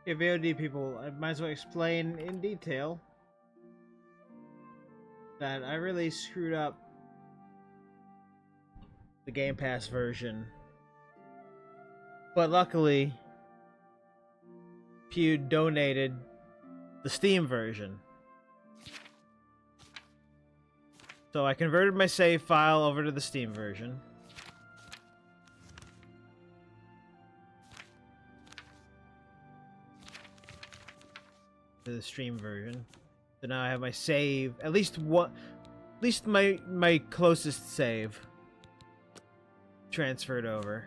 If VOD people, I might as well explain in detail that I really screwed up the Game Pass version. But luckily, Pew donated the Steam version. So I converted my save file over to the Steam version. To the stream version. So now I have my save, at least my closest save transferred over.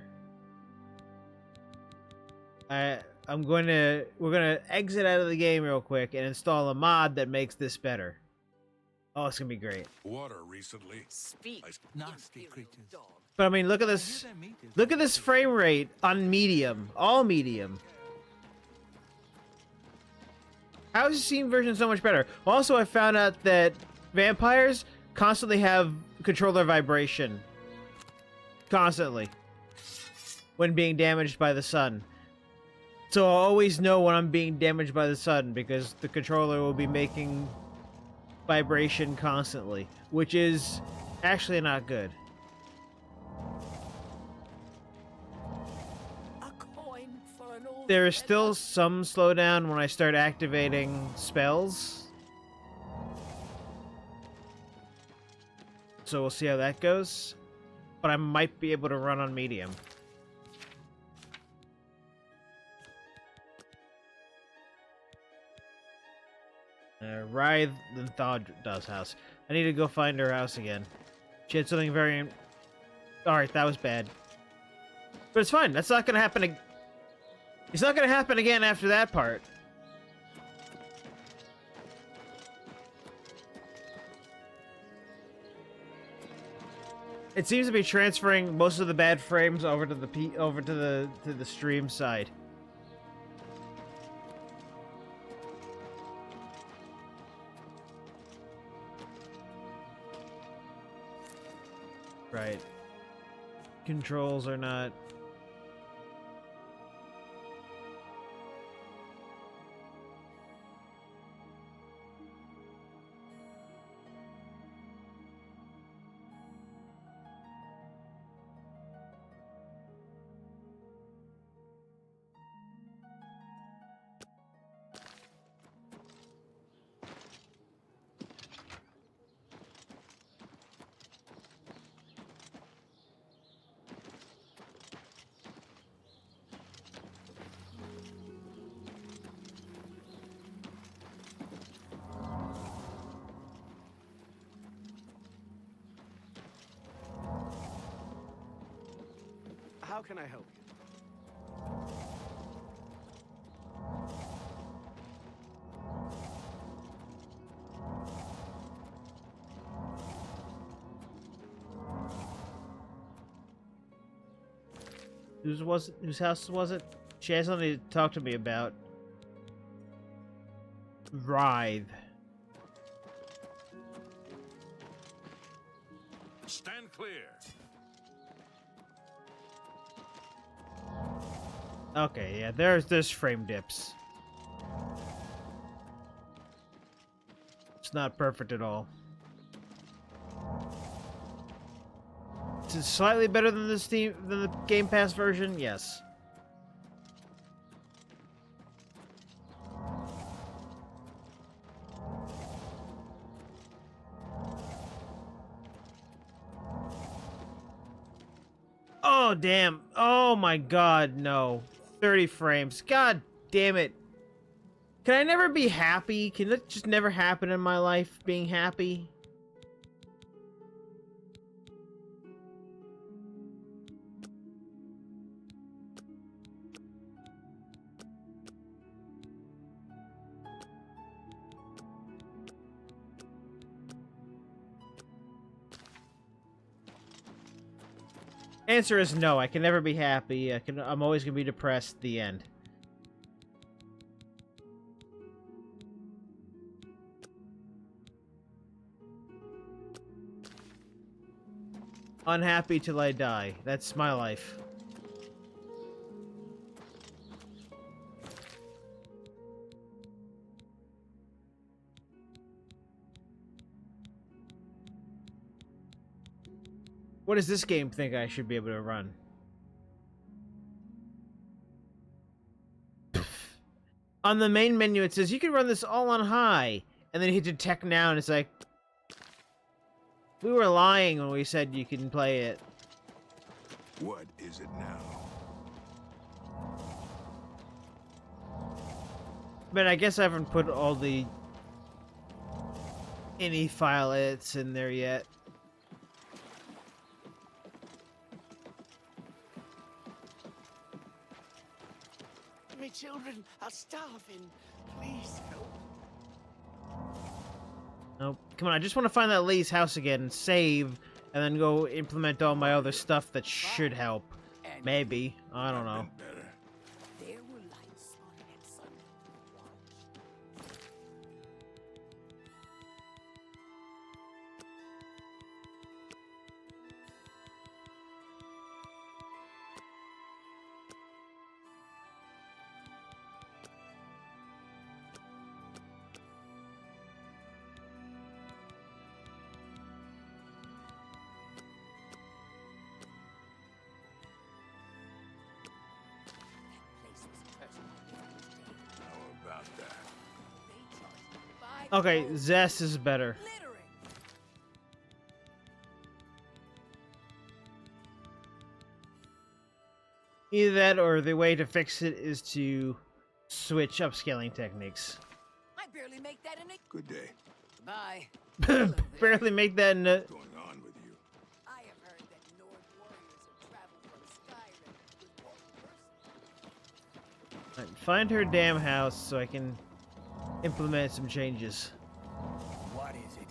We're gonna exit out of the game real quick and install a mod that makes this better. Oh, it's gonna be great. Water recently. Speak, Nasty imperial creatures. dog. But I mean, look at I this. hear their meat is Look at this frame rate on medium, all medium. How is the Steam version so much better? Also, I found out that vampires constantly have controller vibration. Constantly. When being damaged by the sun. So I'll always know when I'm being damaged by the sun because the controller will be making vibration constantly, which is actually not good. A coin for an old There is still feather. some slowdown when I start activating spells. So we'll see how that goes. But I might be able to run on medium. Writhe and Thaw's house. I need to go find her house again. She had something very... Alright, that was bad. But it's fine. That's not gonna happen. It's not gonna happen again after that part. It seems to be transferring most of the bad frames over to the stream side. Right. Controls are not... How can I help you? Whose house was it? She has something to talk to me about. Writhe. Stand clear. Okay, yeah, there's frame dips. It's not perfect at all. It's slightly better than the Game Pass version, yes. Oh damn! Oh my god, no. 30 frames. God damn it. Can I never be happy? Can it just never happen in my life, being happy? Answer is no. I can never be happy. I'm always gonna be depressed. The end. Unhappy till I die. That's my life. What does this game think I should be able to run? On the main menu, it says you can run this all on high, and then you hit detect now, and it's like, we were lying when we said you can play it. What is it now? But I guess I haven't put all the any file edits in there yet. My children are starving. Please help. Nope. Come on, I just want to find that lady's house again, save, and then go implement all my other stuff that should help. Maybe. I don't know. Been better. There were lights on that Sunday. Watch. How about that? Okay, Zest is better. Either that or the way to fix it is to switch upscaling techniques. I barely make that in a Good day. bye. Barely make that in a... What's going on with you? I have heard that Nord warriors have traveled from Skyrim with one person. Find her damn house so I can implement some changes. What is it?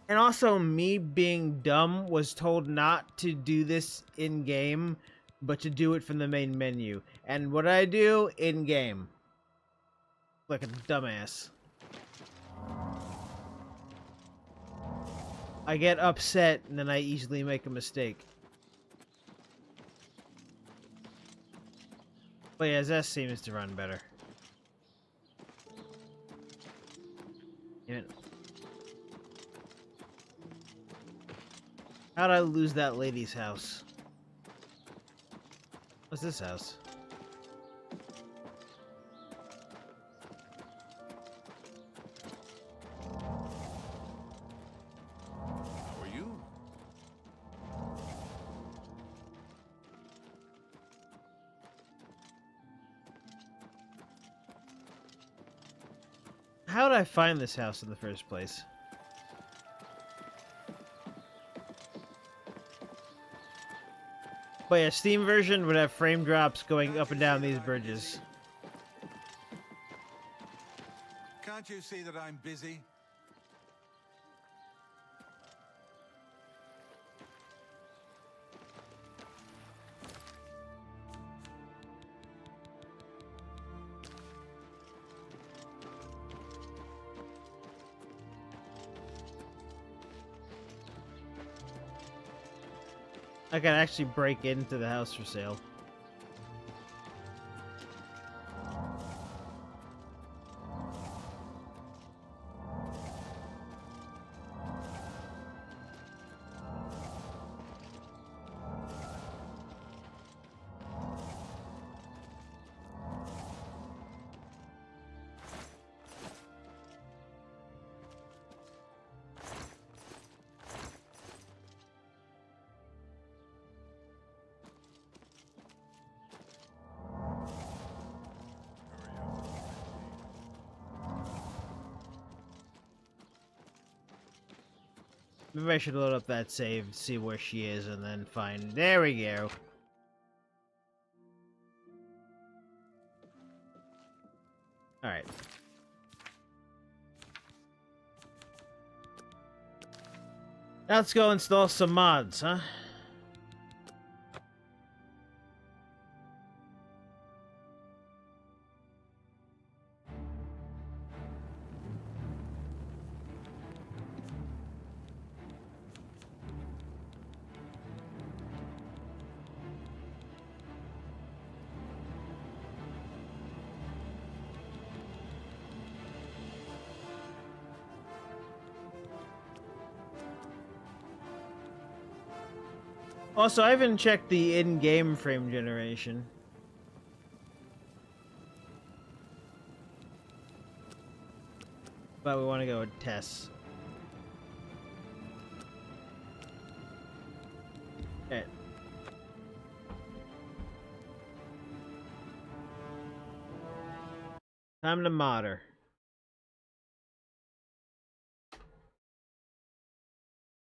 And also, me being dumb was told not to do this in-game, but to do it from the main menu. And what I do in-game. Like a dumbass. I get upset, and then I easily make a mistake. But yeah, Zest seems to run better. Damn it. How'd I lose that lady's house? What's this house? How are you? How'd I find this house in the first place? But yeah, Steam version would have frame drops going up and down these bridges. Can't you see that I'm busy? I can actually break into the house for sale. Maybe I should load up that save, see where she is, and then find... There we go. Alright. Now let's go install some mods, huh? Also, I haven't checked the in-game frame generation. But we want to go with Tess. Okay. Time to mod her.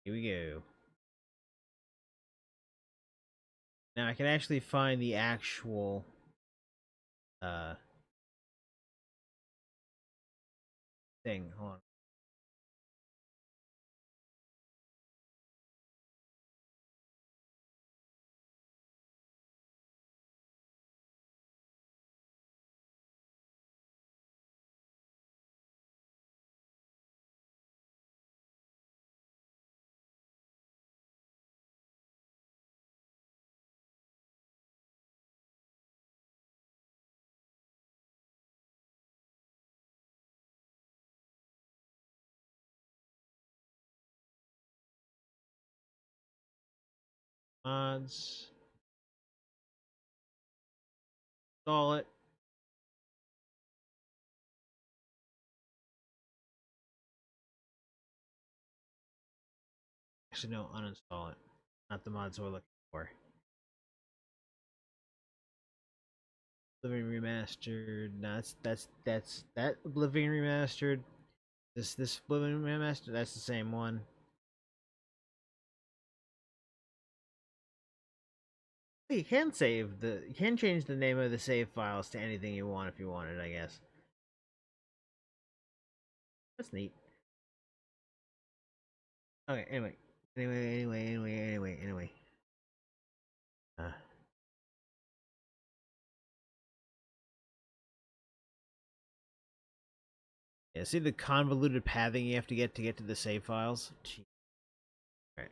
Here we go. Now I can actually find the actual thing. Hold on. Mods. Install it. Actually, no, uninstall it. Not the mods we're looking for. Oblivion Remastered. No, that's that Oblivion Remastered. This Oblivion Remastered. That's the same one. You can save the. You can change the name of the save files to anything you want if you wanted. I guess. That's neat. Okay. Anyway. Uh, yeah. See the convoluted pathing you have to get to the save files. Gee. Right.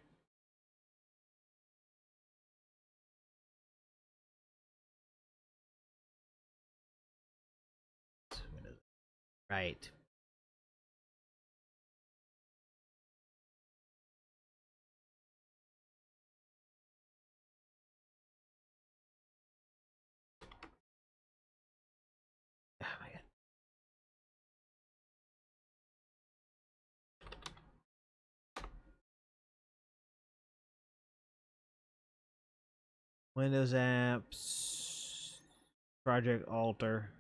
Right. Oh my god. Windows apps. Project Alter.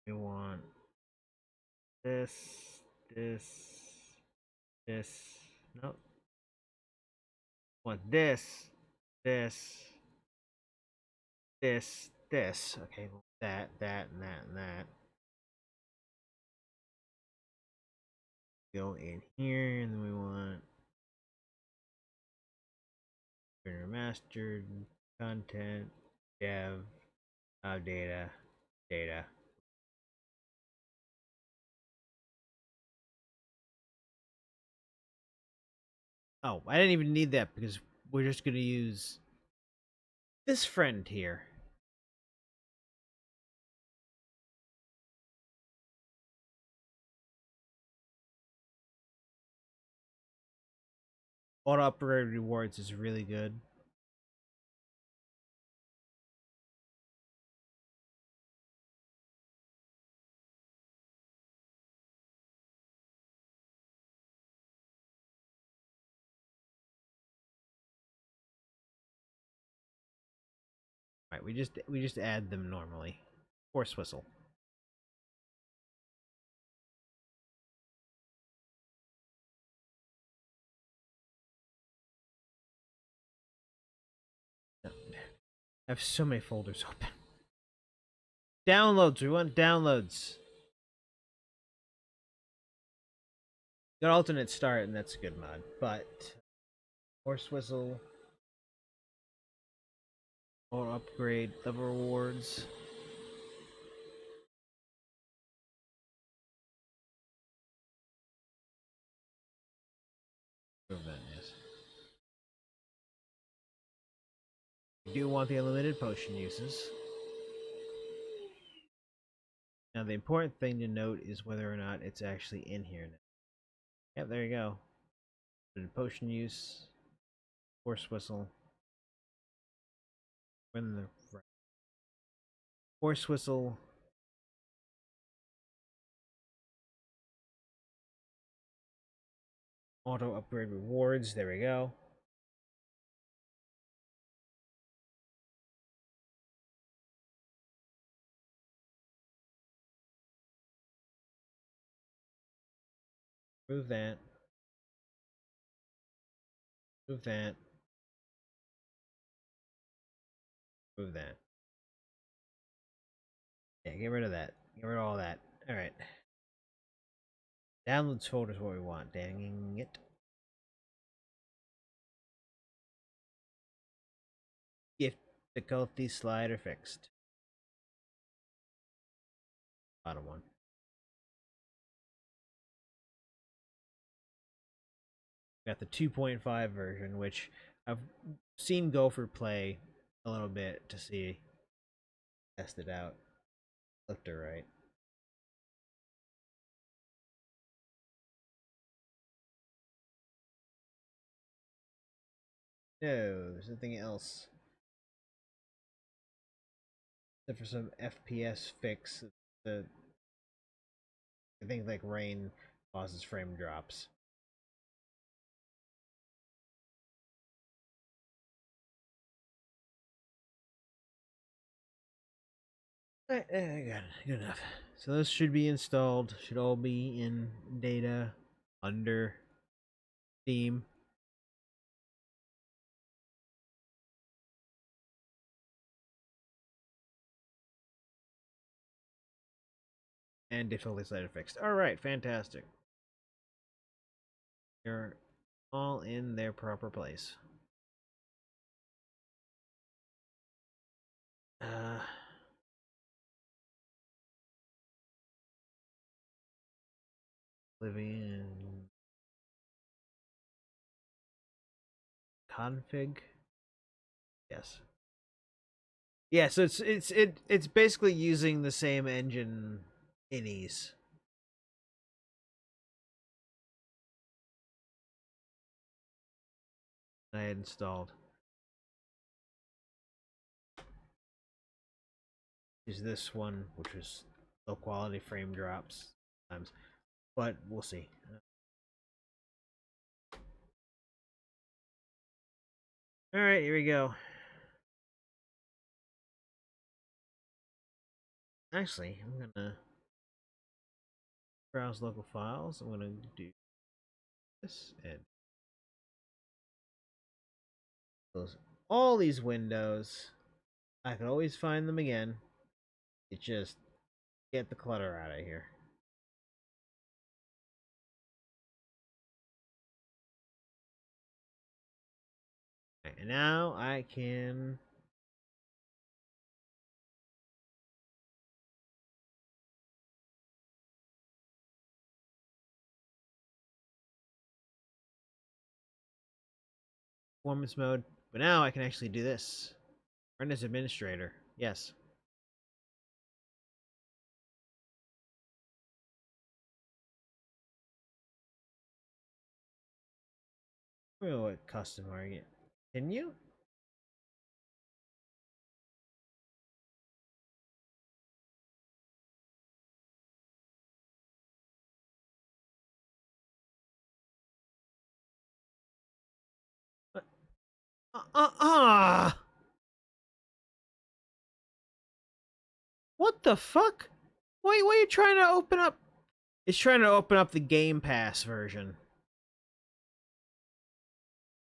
We want this, this, this. Nope. Want this, this. Okay, that, and that, and that. Go in here, and then we want remastered content, dev, data. Oh, I didn't even need that because we're just gonna use this friend here. Auto upgrade rewards is really good. Right, we just add them normally. Horse whistle. I have so many folders open. Downloads. We want downloads. Got alternate start, and that's a good mod. But horse whistle, or upgrade the rewards. Whatever that is. We do want the unlimited potion uses. Now, the important thing to note is whether or not it's actually in here now. Yep, there you go. Potion use, horse whistle. When the horse whistle. Auto upgrade rewards. There we go. Move that. Move that. Move that. Yeah, get rid of that. Get rid of all that. Alright. Downloads folder is what we want. Dang it. Gift difficulty slider fixed. Bottom one. Got the 2.5 version, which I've seen Gopher play a little bit to see, test it out. Looked alright. No, there's nothing else. Except for some FPS fix. The I think like rain causes frame drops. Alright, good enough. So those should be installed. Should all be in data under Steam. And difficulty slider fixed. Alright, fantastic. They're all in their proper place. Oblivion config. Yes. Yeah, so it's basically using the same engine innies. I had installed. Is this one, which was low quality frame drops times, but we'll see. All right, here we go. Actually, I'm gonna browse local files. I'm gonna do this and close all these windows. I can always find them again. It just get the clutter out of here. Right, and now I can performance mode, but now I can actually do this. Run as administrator. Yes. Oh, what custom are you? Can you? Uh. What the fuck? Wait, what are you trying to open up? It's trying to open up the Game Pass version.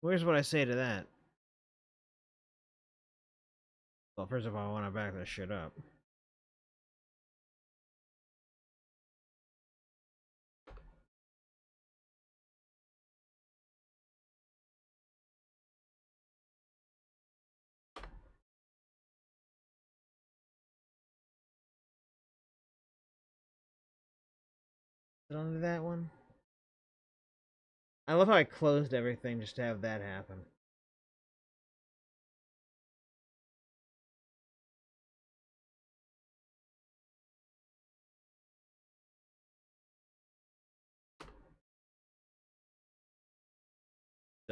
Where's what I say to that? Well, first of all, I want to back this shit up. Is it under that one? I love how I closed everything just to have that happen.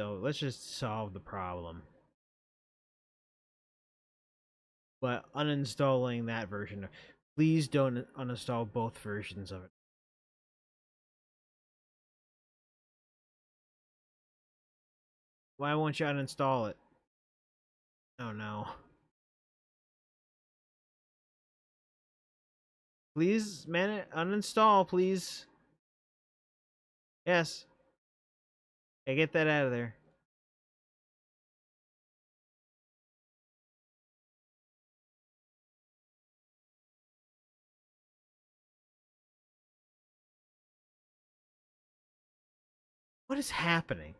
So let's just solve the problem. But uninstalling that version. Please don't uninstall both versions of it. Why won't you uninstall it? Oh no. Please, man, uninstall, please. Yes. Hey, get that out of there. What is happening?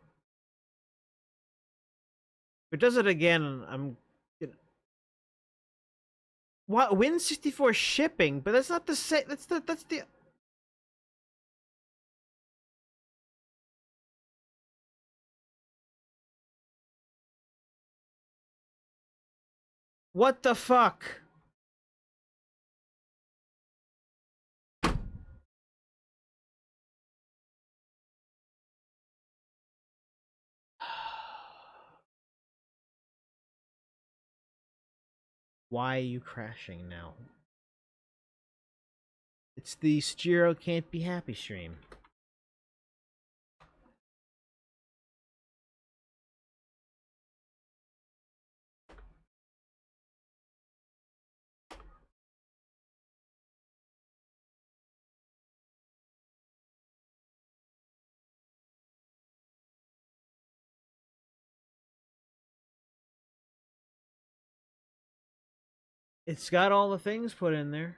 If it does it again, I'm... What? Win64 shipping? But that's not the same... That's the... What the fuck? Why are you crashing now? It's the Stiro Can't Be Happy stream. It's got all the things put in there.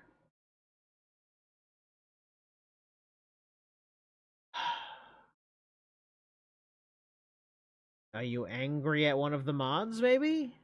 Are you angry at one of the mods, maybe?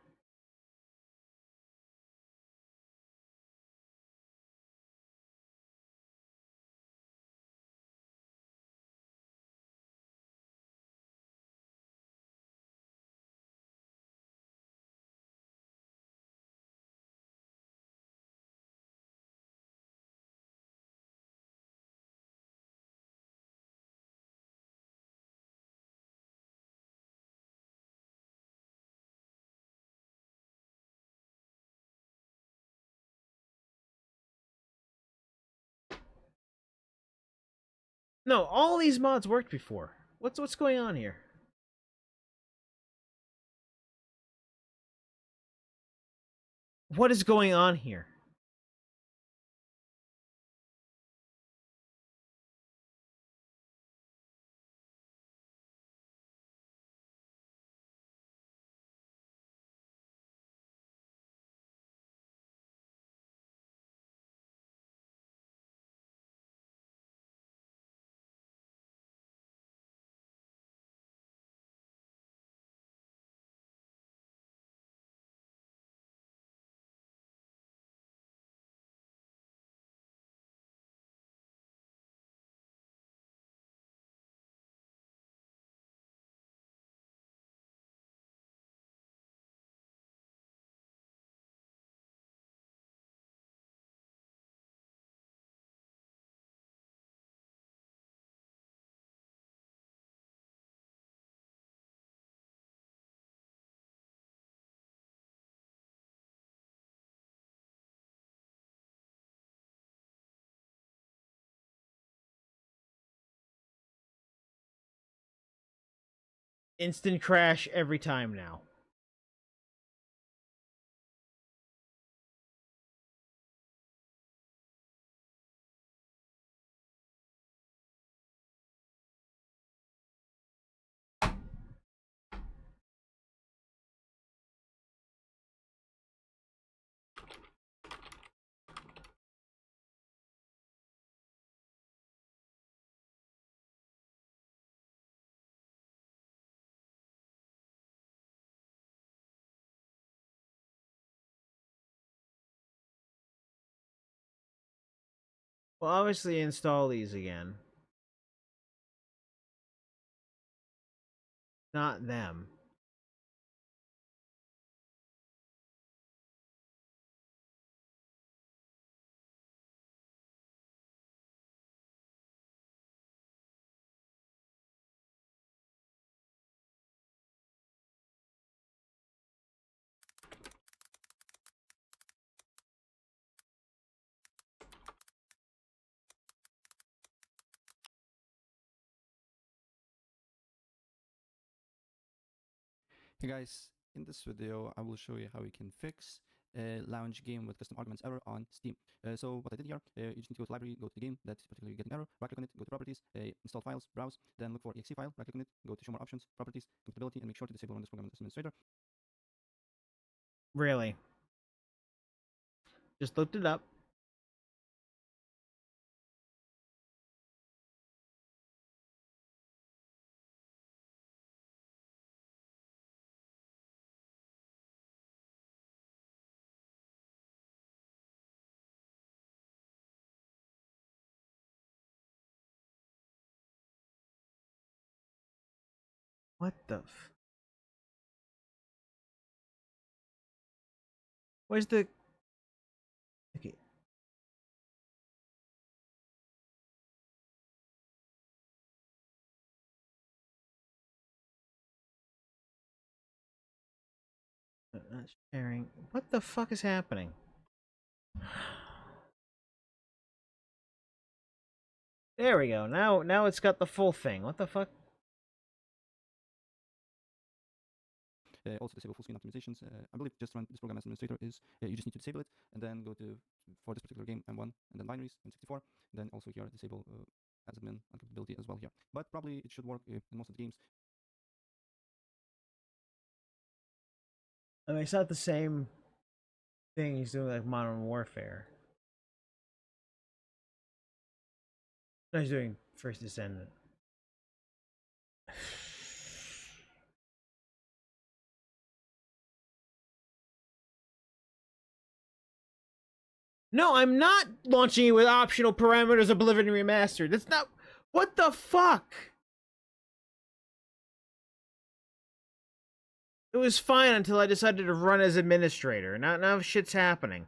No, all these mods worked before. What's going on here? What is going on here? Instant crash every time now. Well, obviously install these again. Not them. Hey guys, in this video I will show you how you can fix a launch game with custom arguments error on Steam. So what I did here, you just need to go to library, go to the game that's particularly getting error, right click on it, go to properties, install files, browse, then look for exe file, right click on it, go to show more options, properties, compatibility, and make sure to disable run this program as administrator. Really? Just looked it up. What the Where's the... Okay. Not sharing. What the fuck is happening? There we go. Now it's got the full thing. What the fuck? Also disable full screen optimizations. I believe just run this program as administrator is, you just need to disable it, and then go to, for this particular game, M1, and then binaries, M64, then also here disable as admin and compatibility as well here. But probably it should work in most of the games. I mean, it's not the same thing he's doing like Modern Warfare. No, he's doing First Descendant. No, I'm not launching it with optional parameters Oblivion Remastered. That's not... What the fuck? It was fine until I decided to run as administrator. Now shit's happening.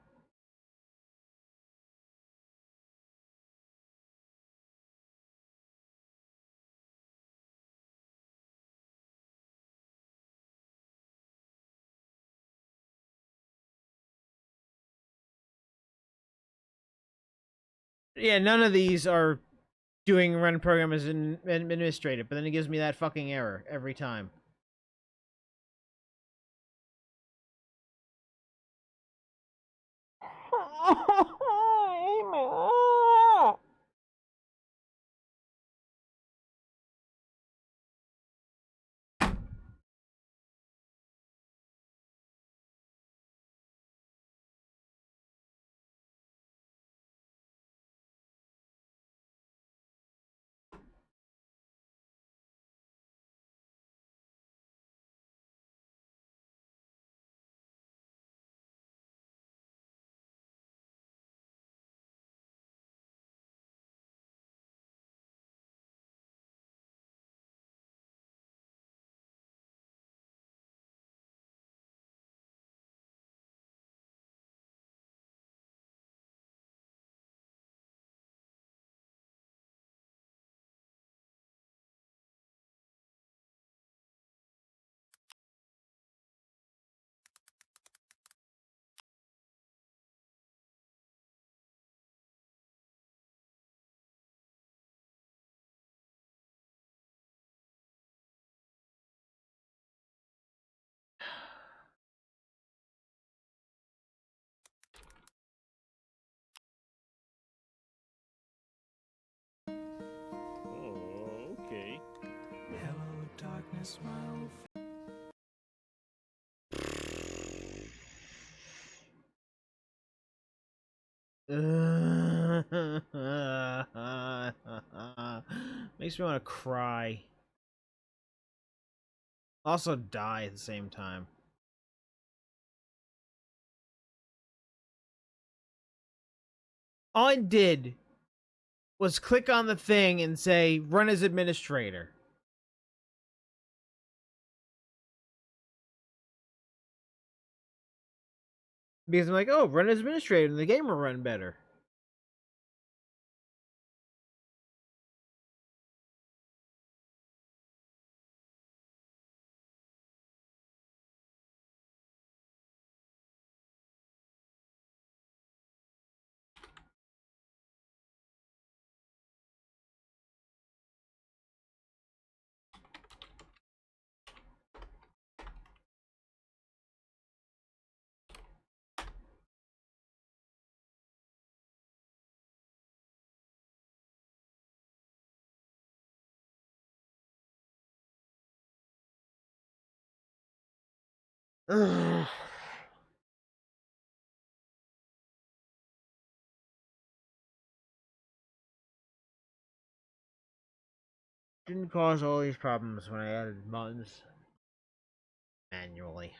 Yeah, none of these are doing run program as an administrator, but then it gives me that fucking error every time. Oh, okay. Hello, darkness, my old Makes me want to cry. Also die at the same time. All I did was click on the thing and say run as administrator. Because I'm like, oh, run as administrator and the game will run better. Ugh. Didn't cause all these problems when I added buttons manually.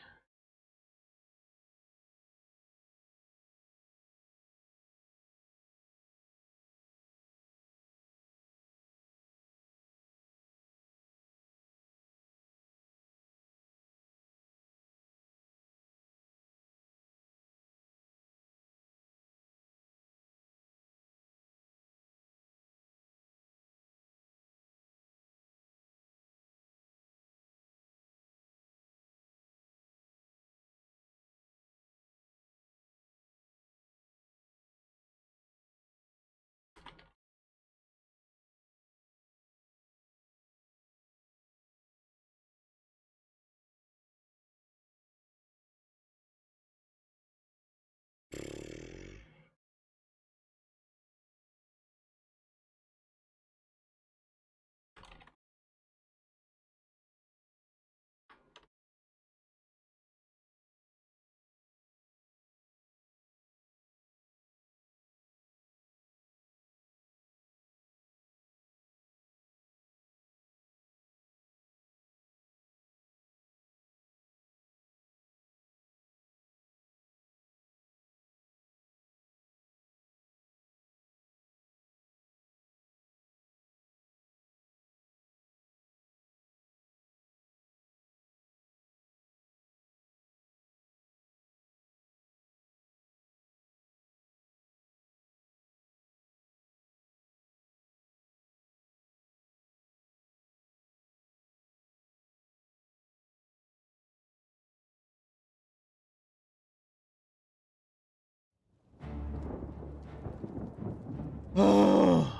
Oh.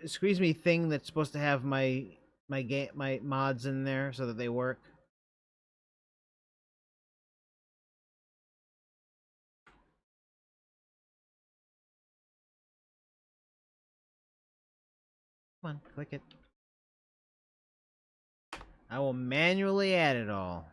Squeeze me thing that's supposed to have my mods in there so that they work. Come on, click it. I will manually add it all.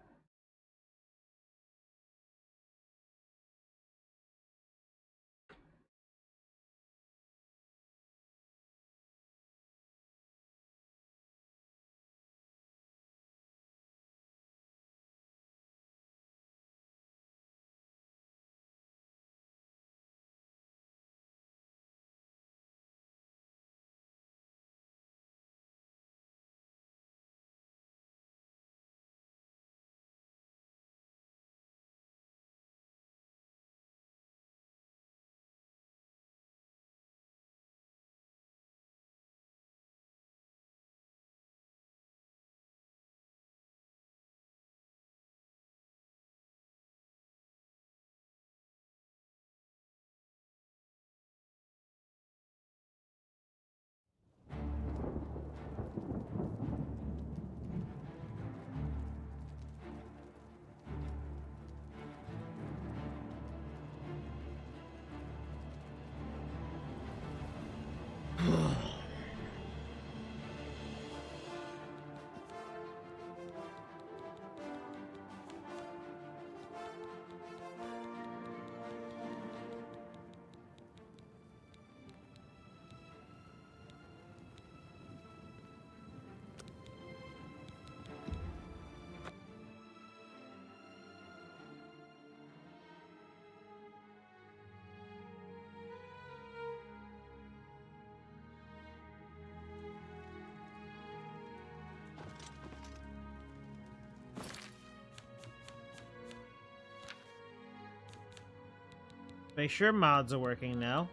Make sure mods are working now.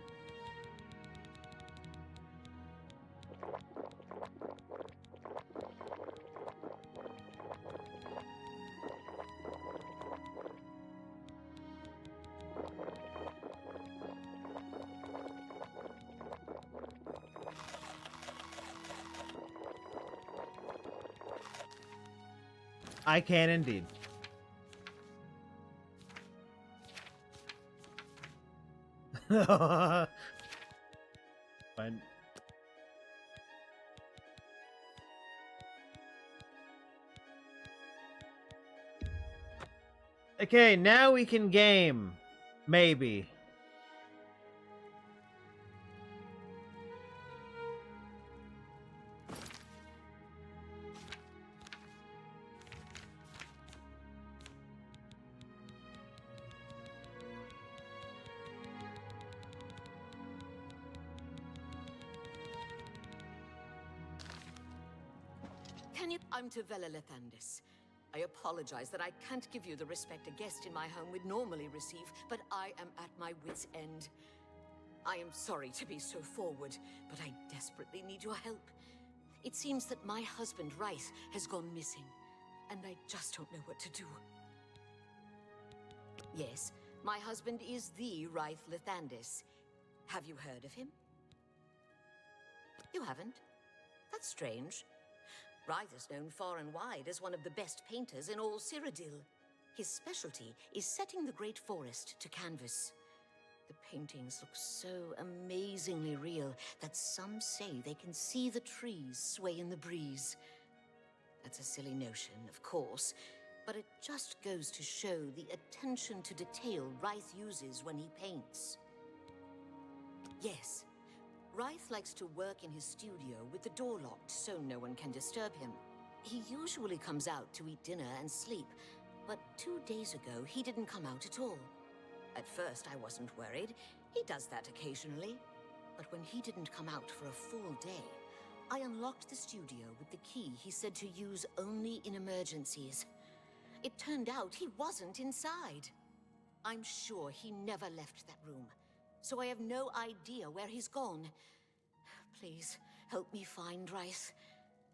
I can indeed. Fine. Okay, now we can game. Maybe. I'm Tavella Lethandis. I apologize that I can't give you the respect a guest in my home would normally receive, but I am at my wit's end. I am sorry to be so forward, but I desperately need your help. It seems that my husband, Rice, has gone missing, and I just don't know what to do. Yes, my husband is the Rice Lethandis. Have you heard of him? You haven't? That's strange. Rythe is known far and wide as one of the best painters in all Cyrodiil. His specialty is setting the great forest to canvas. The paintings look so amazingly real that some say they can see the trees sway in the breeze. That's a silly notion, of course, but it just goes to show the attention to detail Rythe uses when he paints. Yes. Rythe likes to work in his studio with the door locked so no one can disturb him. He usually comes out to eat dinner and sleep, but 2 days ago he didn't come out at all. At first I wasn't worried. He does that occasionally. But when he didn't come out for a full day, I unlocked the studio with the key he said to use only in emergencies. It turned out he wasn't inside. I'm sure he never left that room. So I have no idea where he's gone. Please, help me find Rythe.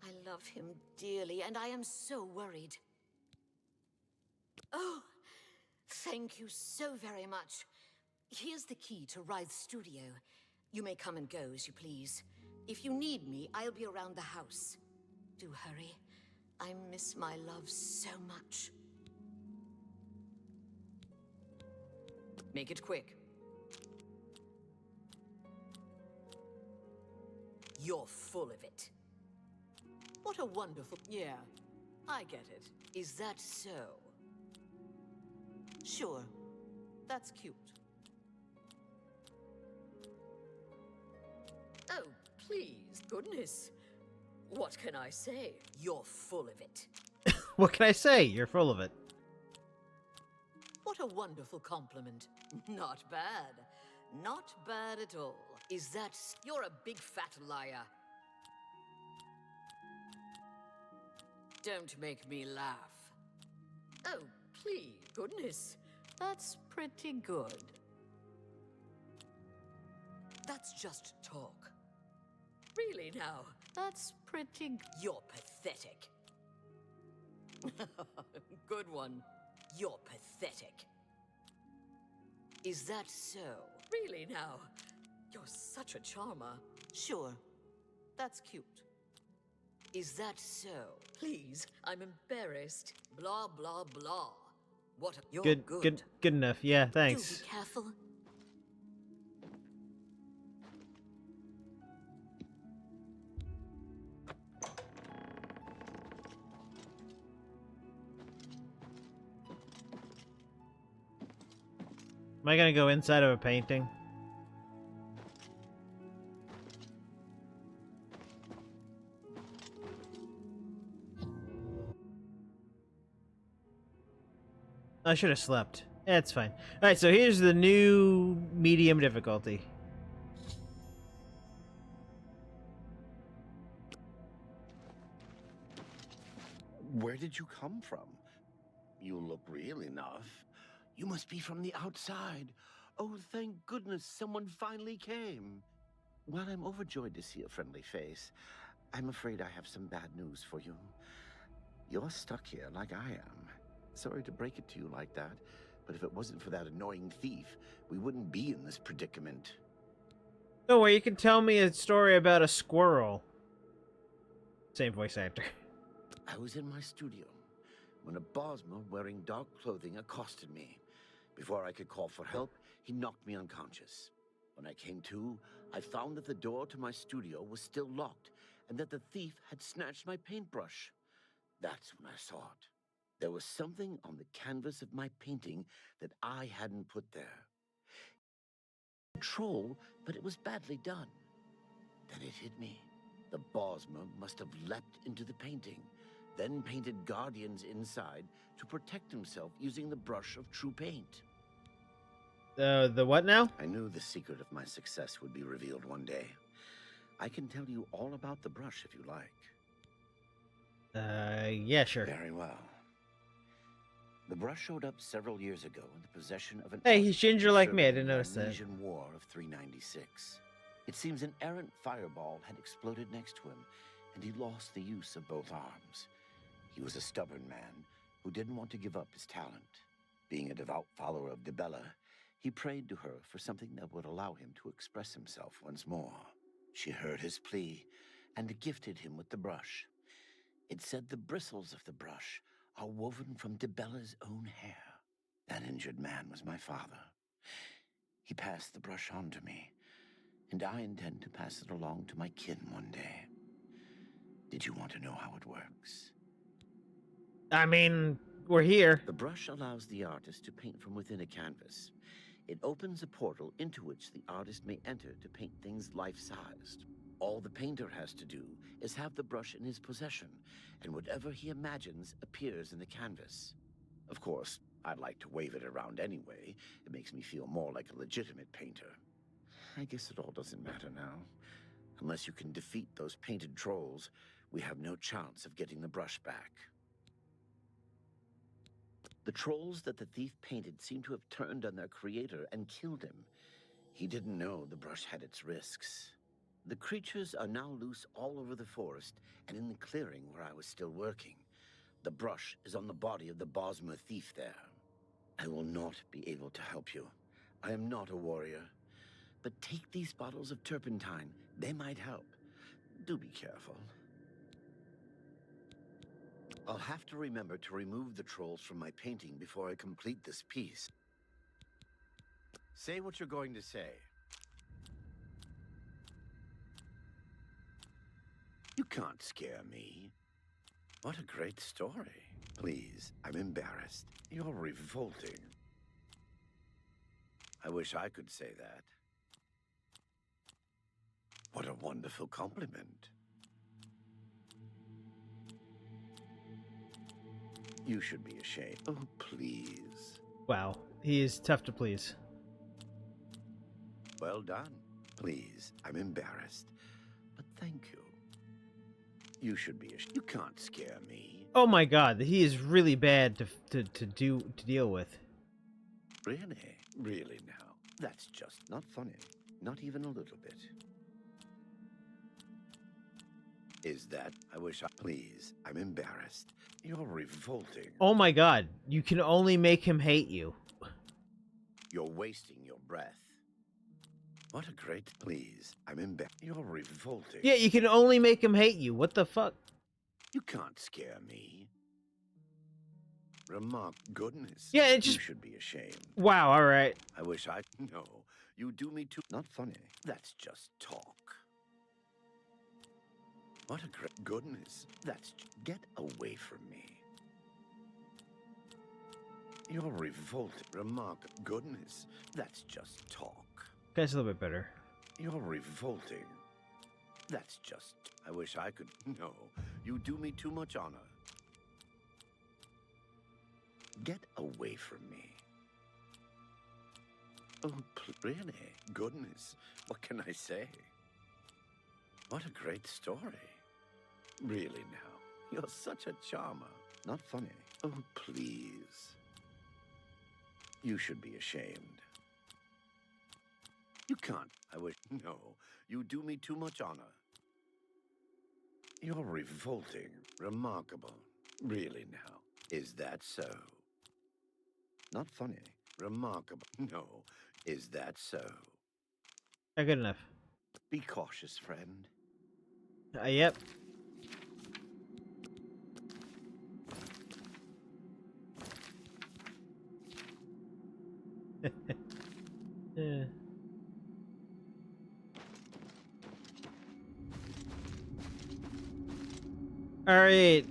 I love him dearly, and I am so worried. Oh, thank you so very much. Here's the key to Rythe's studio. You may come and go as you please. If you need me, I'll be around the house. Do hurry. I miss my love so much. Make it quick. You're full of it. What a wonderful... Yeah, I get it. Is that so? Sure. That's cute. Oh, please, goodness. What can I say? You're full of it. What can I say? You're full of it. What a wonderful compliment. Not bad. Not bad at all. Is that... You're a big fat liar. Don't make me laugh. Oh, please, goodness. That's pretty good. That's just talk. Really now, that's pretty... You're pathetic. Good one. You're pathetic. Is that so? Really now? You're such a charmer. Sure. That's cute. Is that so? Please, I'm embarrassed. Blah, blah, blah. What a... You're Good enough. Yeah, thanks. Do be careful. Am I gonna go inside of a painting? I should have slept. It's fine. Alright, so here's the new medium difficulty. Where did you come from? You look real enough. You must be from the outside. Oh, thank goodness someone finally came. While I'm overjoyed to see a friendly face, I'm afraid I have some bad news for you. You're stuck here like I am. Sorry to break it to you like that, but if it wasn't for that annoying thief, we wouldn't be in this predicament. Don't worry, you can tell me a story about a squirrel. Same voice actor. I was in my studio when a Bosmer wearing dark clothing accosted me. Before I could call for help, he knocked me unconscious. When I came to, I found that the door to my studio was still locked and that the thief had snatched my paintbrush. That's when I saw it. There was something on the canvas of my painting that I hadn't put there. A troll, but it was badly done. Then it hit me. The Bosmer must have leapt into the painting, then painted guardians inside to protect himself using the brush of true paint. The what now? I knew the secret of my success would be revealed one day. I can tell you all about the brush if you like. Yeah, sure. Very well. The brush showed up several years ago in the possession of an Hey, artist he's ginger who like served me, I in didn't the notice that. Armenian War of 396. It seems an errant fireball had exploded next to him, and he lost the use of both arms. He was a stubborn man who didn't want to give up his talent. Being a devout follower of Dibella, he prayed to her for something that would allow him to express himself once more. She heard his plea and gifted him with the brush. It said the bristles of the brush are woven from Dibella's own hair. That injured man was my father. He passed the brush on to me, and I intend to pass it along to my kin one day. Did you want to know how it works? I mean, we're here. The brush allows the artist to paint from within a canvas. It opens a portal into which the artist may enter to paint things life-sized. All the painter has to do is have the brush in his possession, and whatever he imagines appears in the canvas. Of course, I'd like to wave it around anyway. It makes me feel more like a legitimate painter. I guess it all doesn't matter now. Unless you can defeat those painted trolls, we have no chance of getting the brush back. The trolls that the thief painted seem to have turned on their creator and killed him. He didn't know the brush had its risks. The creatures are now loose all over the forest and in the clearing where I was still working. The brush is on the body of the Bosmer thief there. I will not be able to help you. I am not a warrior. But take these bottles of turpentine. They might help. Do be careful. I'll have to remember to remove the trolls from my painting before I complete this piece. Say what you're going to say. You can't scare me. What a great story. Please, I'm embarrassed. You're revolting. I wish I could say that. What a wonderful compliment. You should be ashamed. Oh, please. Wow, he is tough to please. Well done. Please, I'm embarrassed. But thank you. You should be ashamed. You can't scare me. Oh my god, he is really bad to deal with. Really? Really now? That's just not funny. Not even a little bit. Is that? I wish I... Please, I'm embarrassed. You're revolting. Oh my god, you can only make him hate you. You're wasting your breath. What a great... Please, I'm embarrassed. You're revolting. Yeah, you can only make him hate you. What the fuck? You can't scare me. Remark, goodness. Yeah, it You just... should be ashamed. Wow, alright. I wish I... No, you do me too... Not funny. That's just talk. What a great... Goodness. That's... Get away from me. You're revolting. Remark, goodness. That's just talk. That's a little bit better. You're revolting. That's just... I wish I could... No, you do me too much honor. Get away from me. Oh, really? Goodness. What can I say? What a great story. Really now. You're such a charmer. Not funny. Oh, please. You should be ashamed. You can't. I wish. No, you do me too much honor. You're revolting, remarkable. Really now, is that so? Not funny, remarkable. No, is that so? Not good enough. Be cautious, friend. Yep. Yeah. Alright.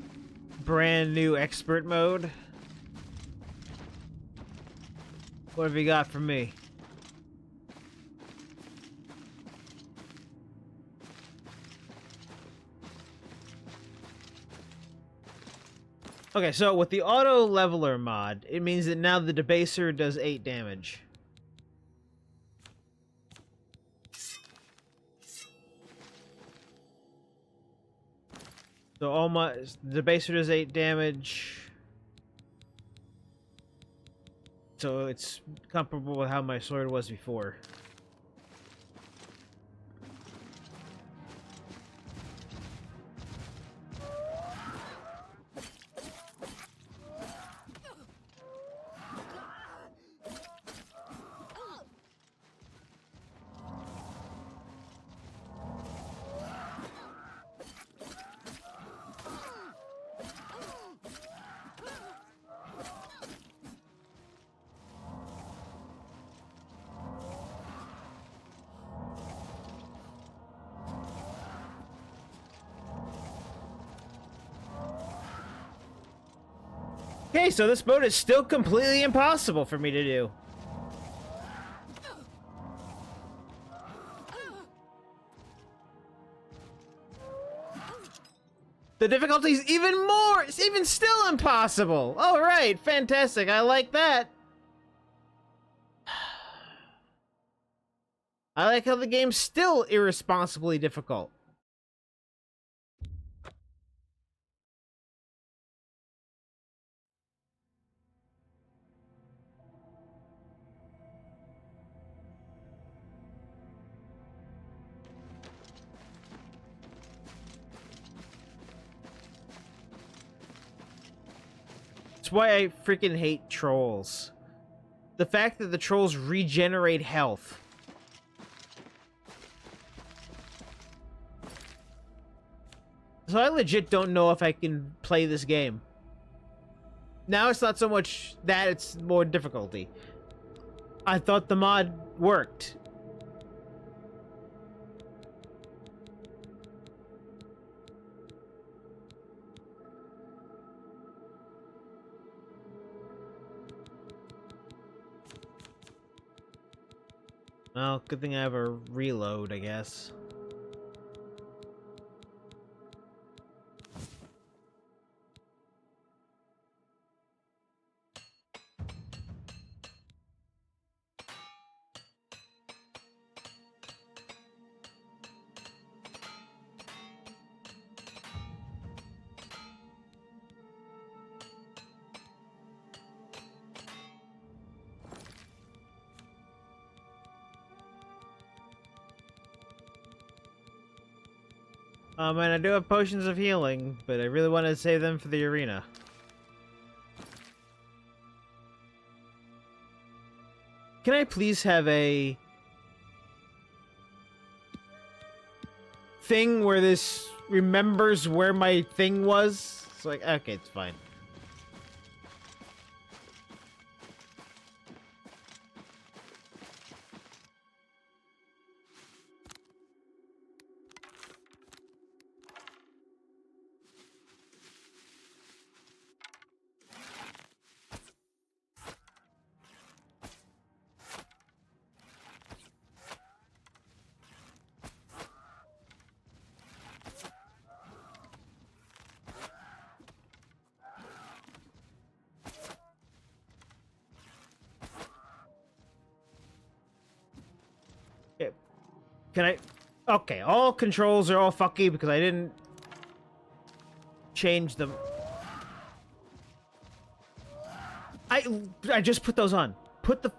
Brand new expert mode. What have you got for me? Okay, so with the auto leveler mod, it means that now the debaser does 8 damage. So all my the debaser does 8 damage. So it's comparable with how my sword was before. Okay, so this mode is still completely impossible for me to do. The difficulty's even more! It's even still impossible! Alright, fantastic, I like that. I like how the game's still irresponsibly difficult. That's why I freaking hate trolls. The fact that the trolls regenerate health. So I legit don't know if I can play this game. Now it's not so much that, it's more difficulty. I thought the mod worked. Well, good thing I have a reload, I guess. And I do have potions of healing, but I really want to save them for the arena. Can I please have a thing where this remembers where my thing was? It's like, okay, it's fine. Can I... Okay, all controls are all fucky because I didn't change them. I just put those on. Put the...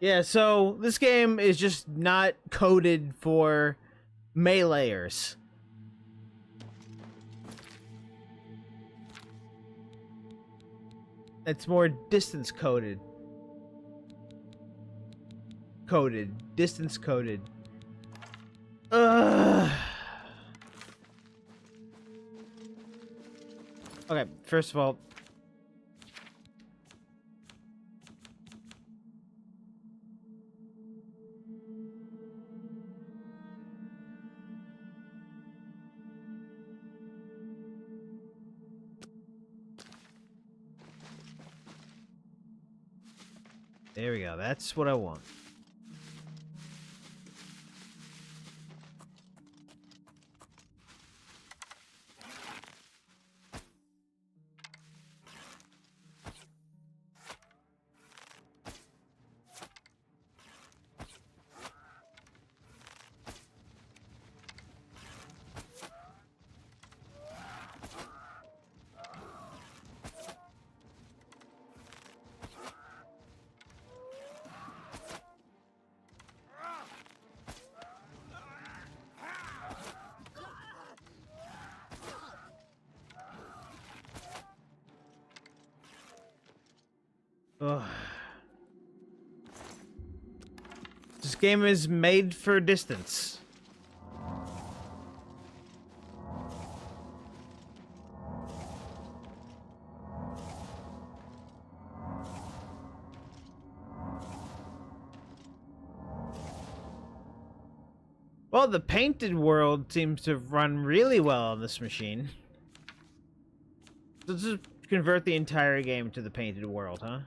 Yeah, so this game is just not coded for meleeers. It's more distance coded. Distance coded. Ugh. Okay, first of all, there we go. That's what I want. Ugh. This game is made for distance. Well, the painted world seems to run really well on this machine. Let's just convert the entire game to the painted world, huh?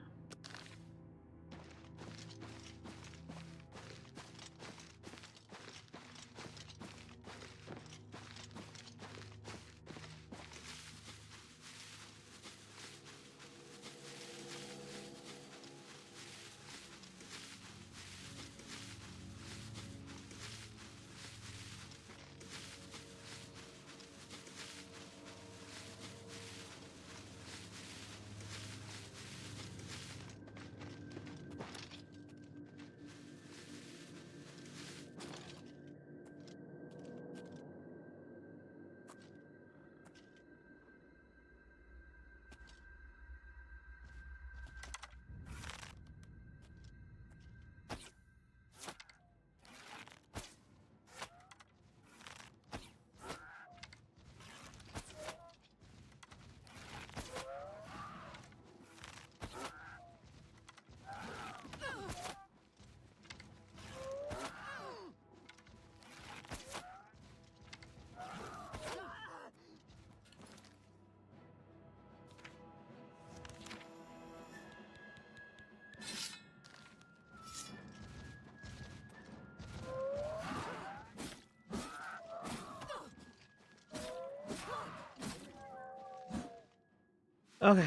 Okay.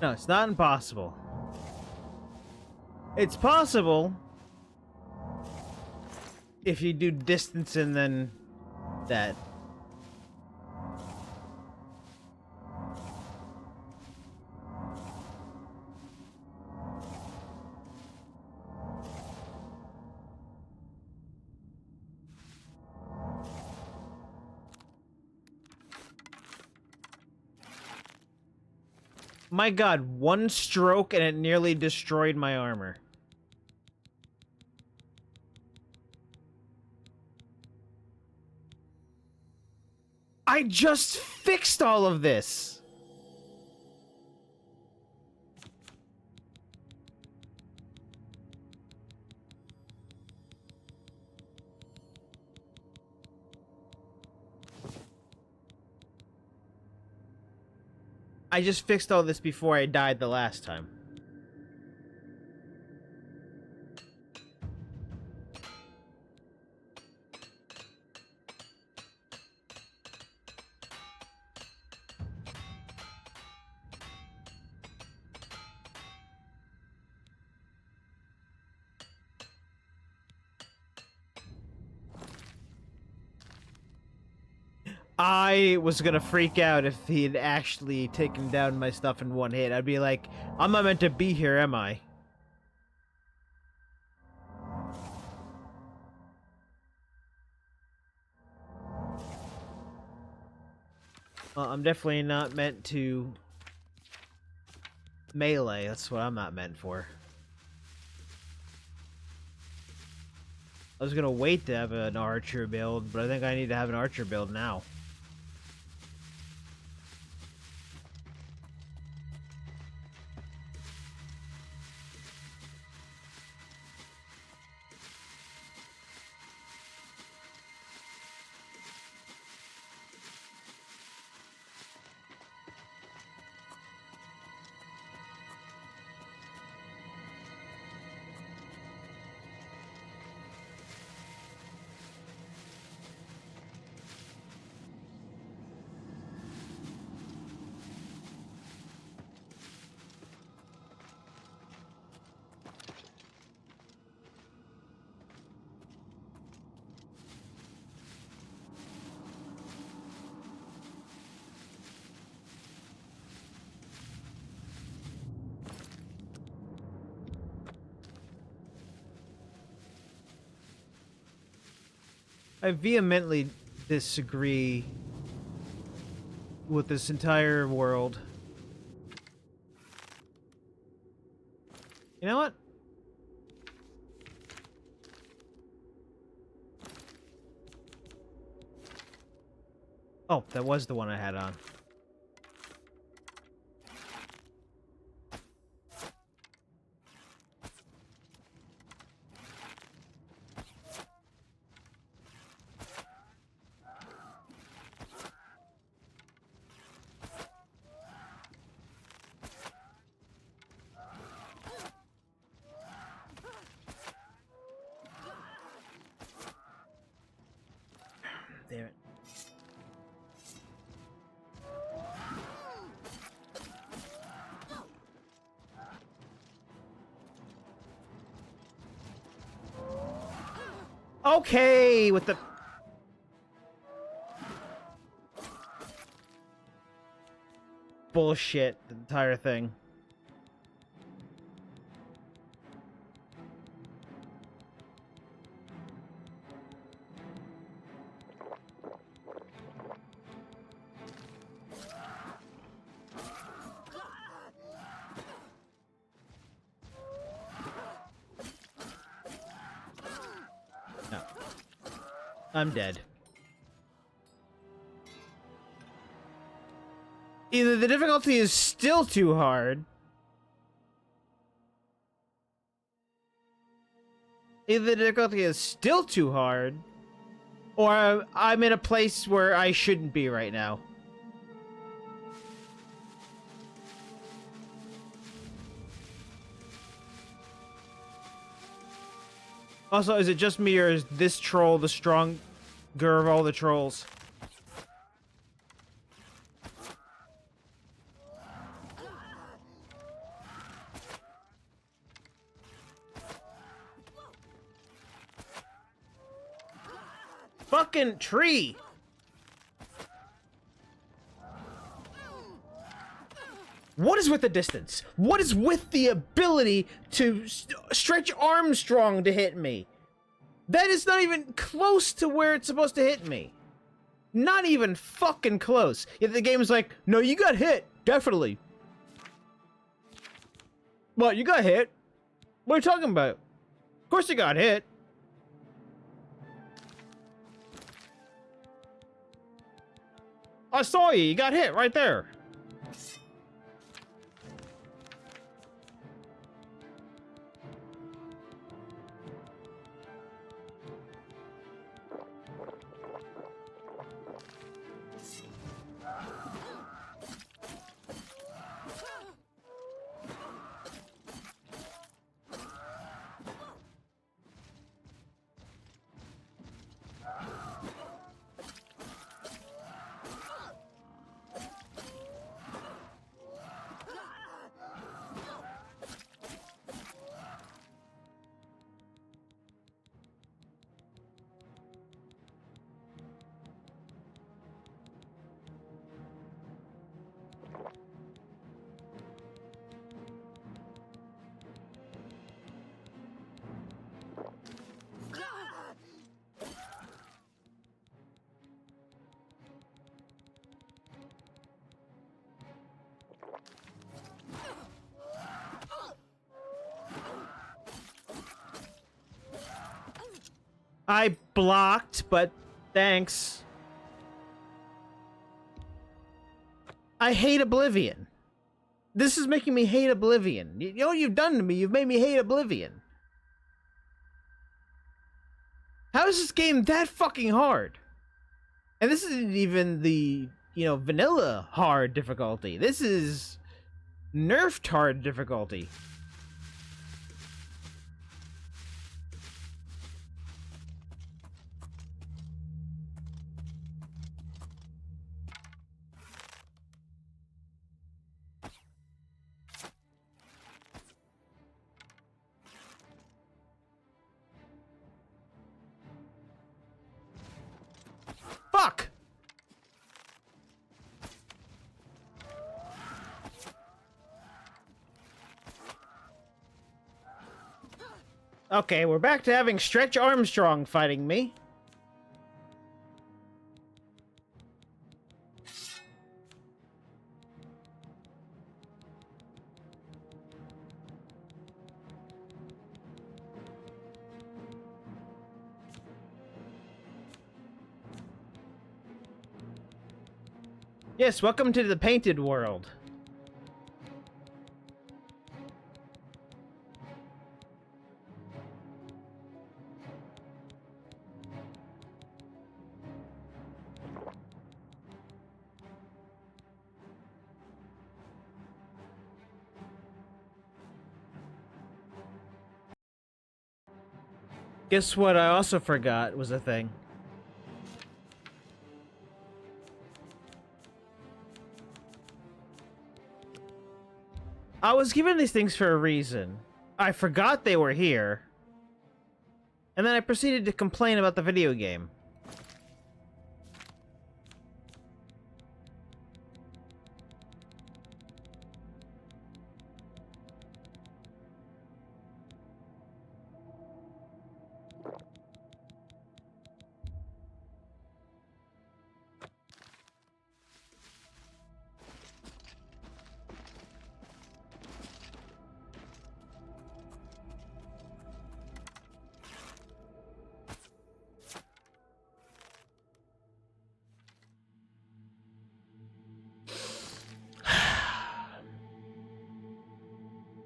No, it's not impossible. It's possible if you do distance and then that. My god, one stroke and it nearly destroyed my armor. I just fixed all of this! I just fixed all this before I died the last time. I was gonna freak out if he had actually taken down my stuff in one hit. I'd be like, I'm not meant to be here, am I? Well, I'm definitely not meant to melee. That's what I'm not meant for. I was gonna wait to have an archer build, but I think I need to have an archer build now. I vehemently disagree with this entire world. You know what? Oh, that was the one I had on. Damn it. Okay, with the... bullshit, the entire thing. No. I'm dead. Either the difficulty is still too hard, or I'm in a place where I shouldn't be right now. Also, is it just me, or is this troll the stronger of all the trolls? Fucking tree! What is with the distance? What is with the ability to stretch Armstrong to hit me? That is not even close to where it's supposed to hit me. Not even fucking close. Yet the game's like, no, you got hit. Definitely. What, you got hit? What are you talking about? Of course you got hit. I saw you. You got hit right there. I blocked, but thanks. I hate Oblivion. This is making me hate Oblivion. You know what you've done to me? You've made me hate Oblivion. How is this game that fucking hard? And this isn't even the, vanilla hard difficulty. This is nerfed hard difficulty. Fuck! Okay, we're back to having Stretch Armstrong fighting me. Yes, welcome to the painted world. Guess what I also forgot was a thing. I was given these things for a reason. I forgot they were here. And then I proceeded to complain about the video game.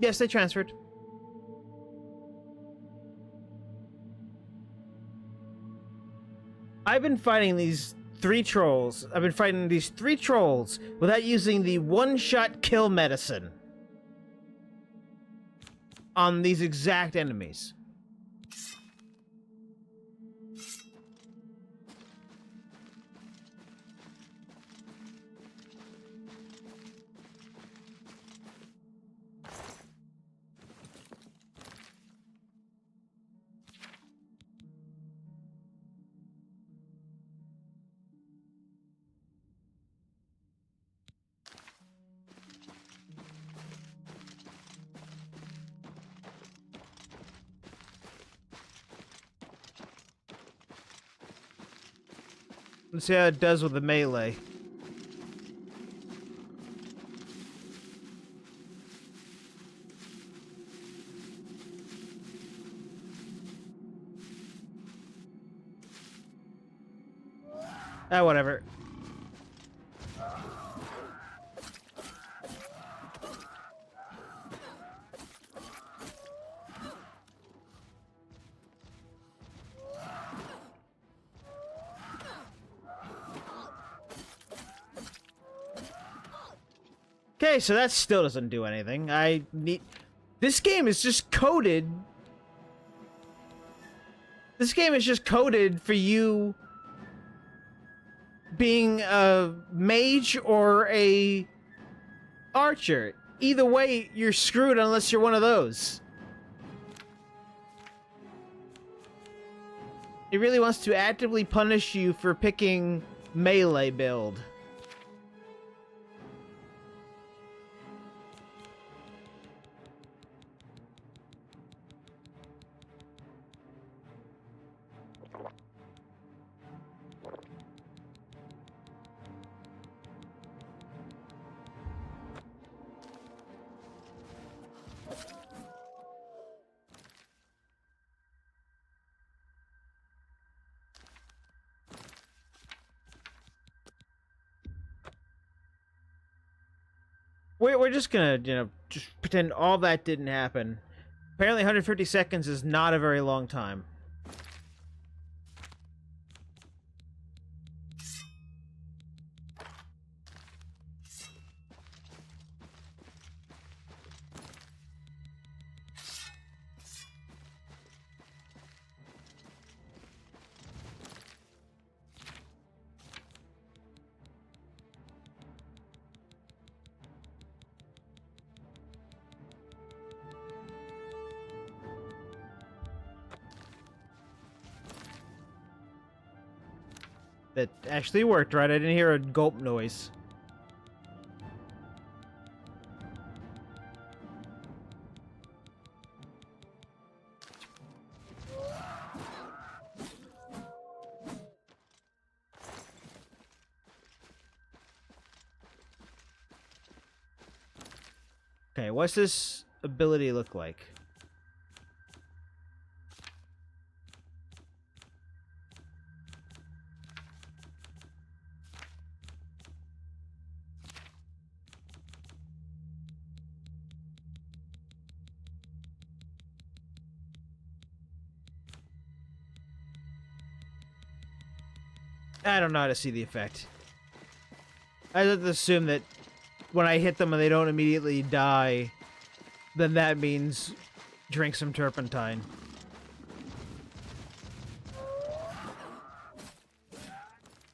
Yes, they transferred. I've been fighting these 3 trolls. I've been fighting these 3 trolls without using the one-shot kill medicine on these exact enemies. Let's see how it does with the melee. Ah, whatever. Okay, so that still doesn't do anything. I need... This game is just coded... This game is just coded for you being a mage or a archer. Either way, you're screwed unless you're one of those. It really wants to actively punish you for picking melee build. We're just gonna, just pretend all that didn't happen. Apparently 150 seconds is not a very long time. That actually worked, right? I didn't hear a gulp noise. Okay, what's this ability look like? I don't know how to see the effect. I just assume that when I hit them and they don't immediately die, then that means drink some turpentine.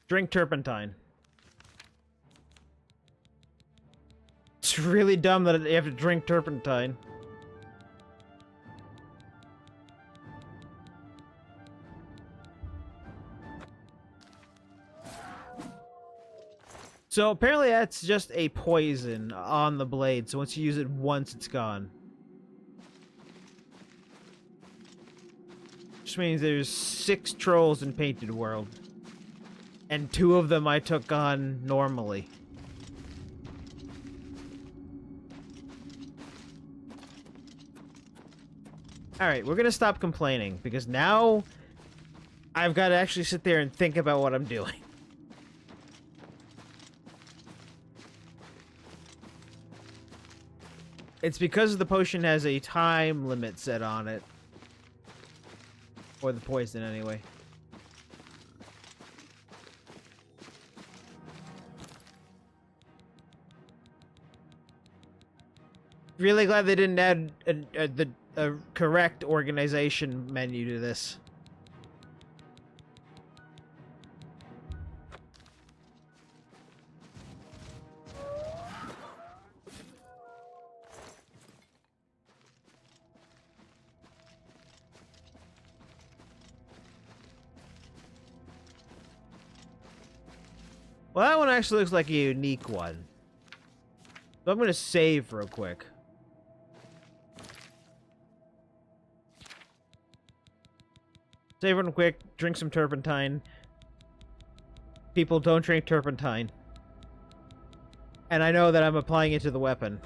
Drink turpentine. It's really dumb that you have to drink turpentine. So apparently that's just a poison on the blade, so once you use it once, it's gone. Which means there's 6 trolls in Painted World. And 2 of them I took on normally. Alright, we're gonna stop complaining, because now I've got to actually sit there and think about what I'm doing. It's because the potion has a time limit set on it. Or the poison, anyway. Really glad they didn't add a correct organization menu to this. Well, that one actually looks like a unique one. So I'm going to save real quick. Save real quick, drink some turpentine. People don't drink turpentine. And I know that I'm applying it to the weapon.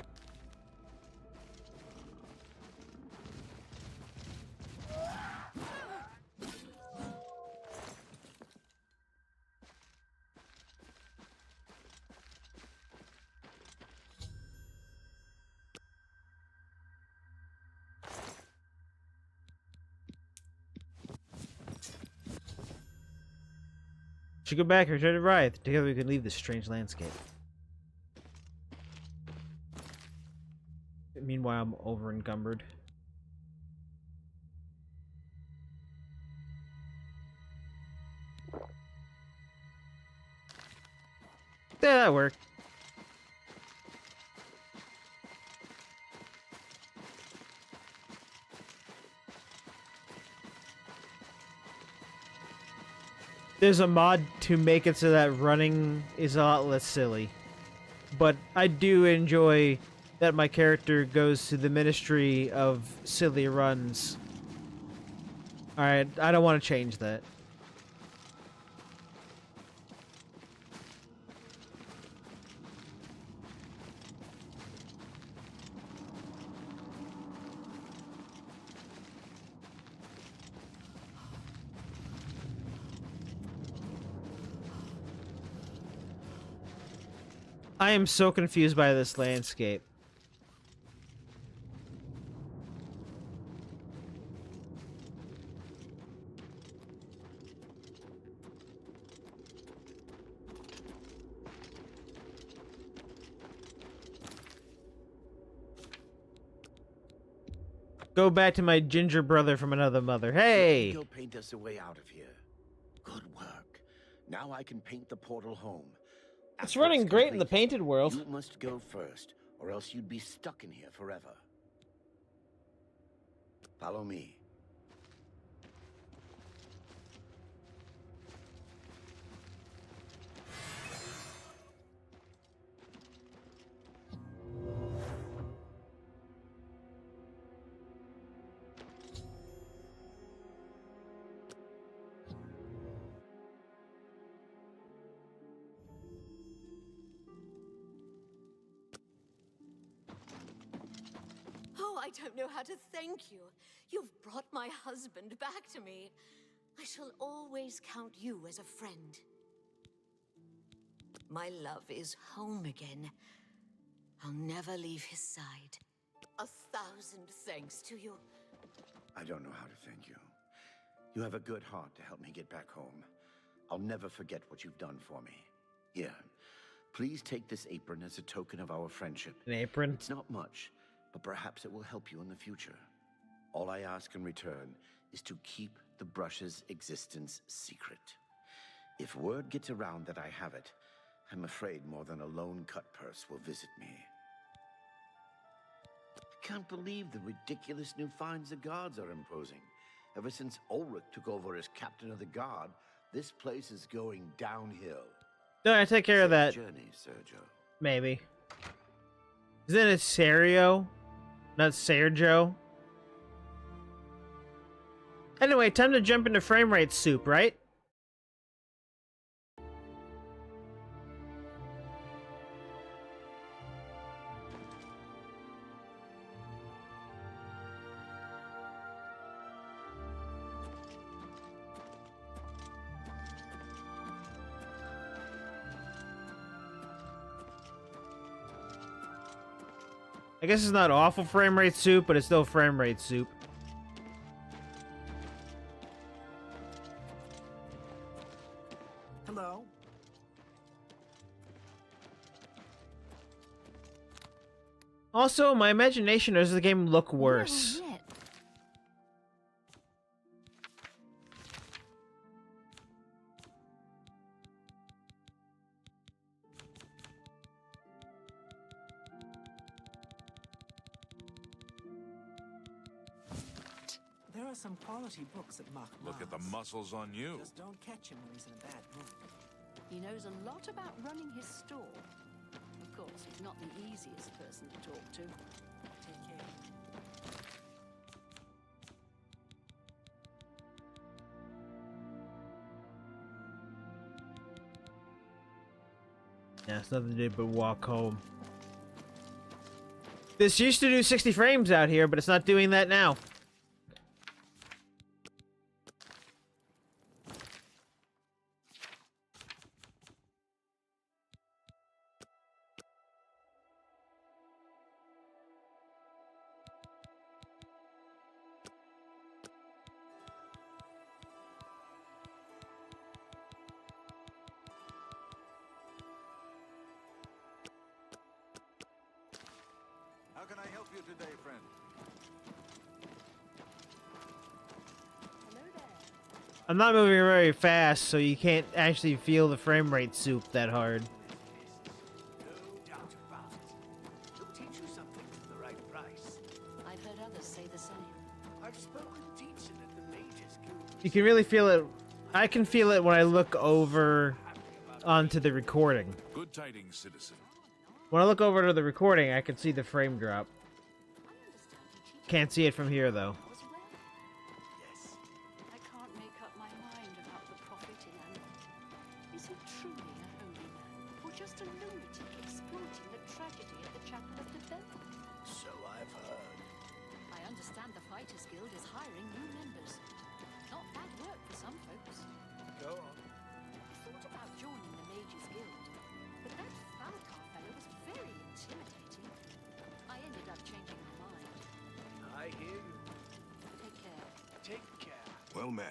Should go back and return to Riot. Together we can leave this strange landscape. Meanwhile, I'm over encumbered. Yeah, that worked. There's a mod to make it so that running is a lot less silly. But I do enjoy that my character goes to the ministry of silly runs. Alright, I don't want to change that. I am so confused by this landscape. Go back to my ginger brother from another mother. Hey! Go paint us a way out of here. Good work. Now I can paint the portal home. It's After running great in the complete, painted world. You must go first, or else you'd be stuck in here forever. Follow me. Oh, I don't know how to thank you. You've brought my husband back to me. I shall always count you as a friend. My love is home again. I'll never leave his side. 1,000 thanks to you. I don't know how to thank you. You have a good heart to help me get back home. I'll never forget what you've done for me. Here, please take this apron as a token of our friendship. An apron? It's not much, but perhaps it will help you in the future. All I ask in return is to keep the brush's existence secret. If word gets around that I have it, I'm afraid more than a lone cut purse will visit me. I can't believe the ridiculous new finds the guards are imposing. Ever since Ulrich took over as captain of the guard, this place is going downhill. No, I take care of that. Journey, Sergio. Maybe. Isn't it Sergio? Not Sergio? Anyway, time to jump into frame rate soup, right? I guess it's not awful frame rate soup, but it's still frame rate soup. Hello? Also, my imagination does the game look worse. Well, yet. There are some quality books at Mark Look at the Mars. muscles on you. Just don't catch him when he's in a bad mood. He knows a lot about running his store. Of course, he's not the easiest person to talk to. Take care. Yeah, it's nothing to do but walk home. This used to do 60 frames out here, but it's not doing that now. How can I help you today, friend? Hello there. I'm not moving very fast, so you can't actually feel the frame rate soup that hard. No doubt about it. He'll teach you something for the right price. I've heard others say the same. I've spoken decent at the Mages Guild. You can really feel it. I can feel it when I look over onto the recording. Good tidings, citizen. When I look over to the recording, I can see the frame drop. Can't see it from here, though. Was well. Yes. I can't make up my mind about the prophet in Anna. Is he truly a holy man, or just a lunatic exploiting the tragedy at the Chapel of the Devil? So I've heard. I understand the Fighters Guild is hiring new members. Not bad work for some folks. Go on. I thought about joining the Mages Guild, but that Falcar fellow was Well met.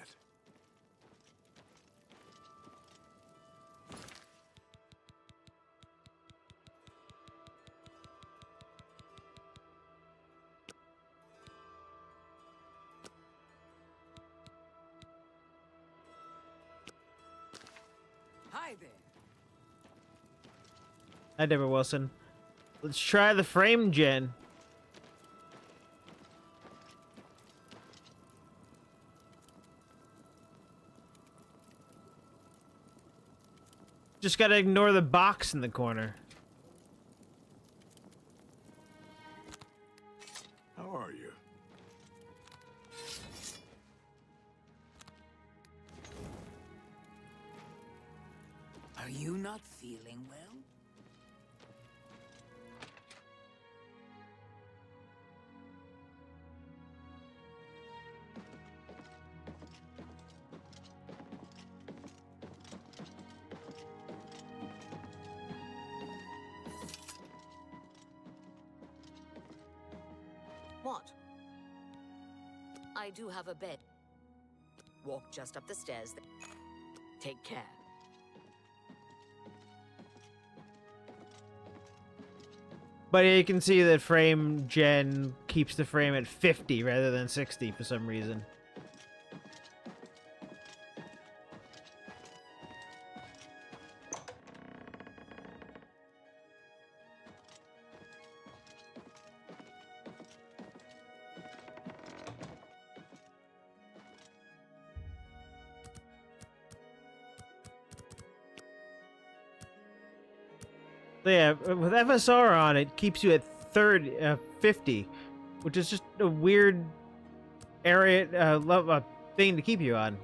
Hi there. Hi, Deborah Wilson. Let's try the frame gen. Just gotta ignore the box in the corner. How are you? Are you not feeling well? What? I do have a bed. Walk just up the stairs. Take care. But you can see that frame gen keeps the frame at 50 rather than 60 for some reason. So yeah, with FSR on, it keeps you at 50, which is just a weird area, thing to keep you on.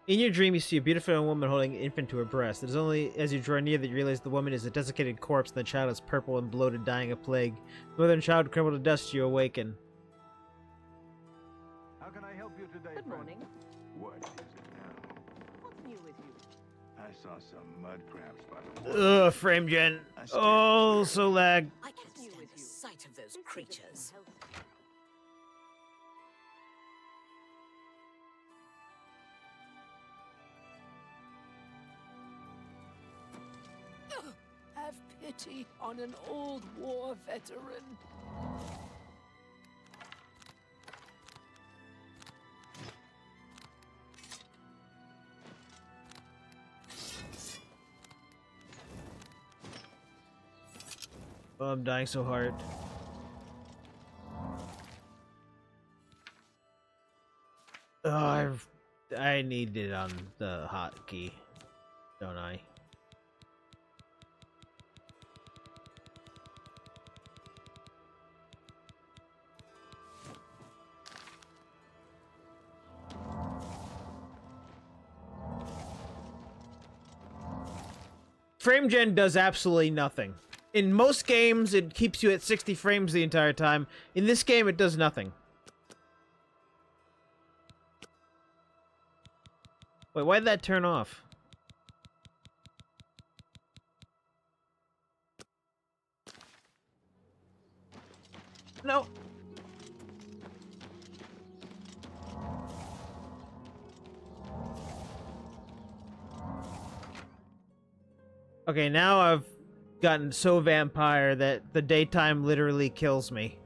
In your dream, you see a beautiful young woman holding an infant to her breast. It is only as you draw near that you realize the woman is a desiccated corpse and the child is purple and bloated, dying of plague. The mother and child crumble to dust. You awaken. How can I help you today, Good friend? morning. What is it now? What's new with you? I saw some mud crabs by the water. Ugh, frame gen. I steered Oh, clear. so lag. I can't stand the sight of those creatures. Have pity on an old war veteran. Oh, I'm dying so hard. Oh, I need it on the hotkey, don't I? Frame gen does absolutely nothing. In most games, it keeps you at 60 frames the entire time. In this game, it does nothing. Wait, why did that turn off? No. Okay, now I've gotten so vampire that the daytime literally kills me.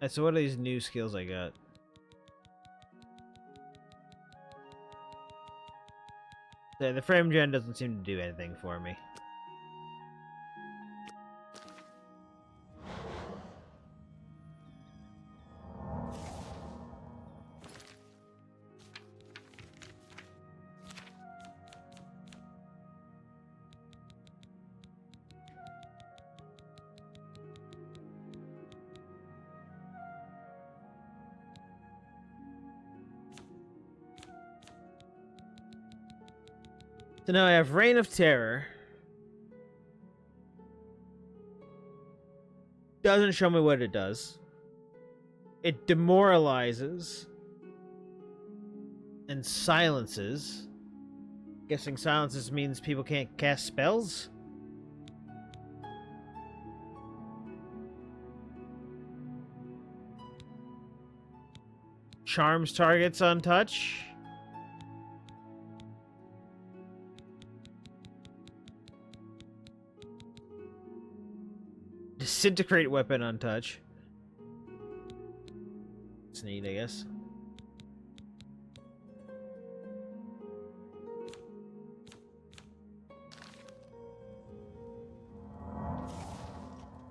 So what are these new skills I got? The frame gen doesn't seem to do anything for me. So now I have Reign of Terror. Doesn't show me what it does. It demoralizes. And silences. Guessing silences means people can't cast spells? Charms targets on touch. Disintegrate weapon on touch. It's neat, I guess.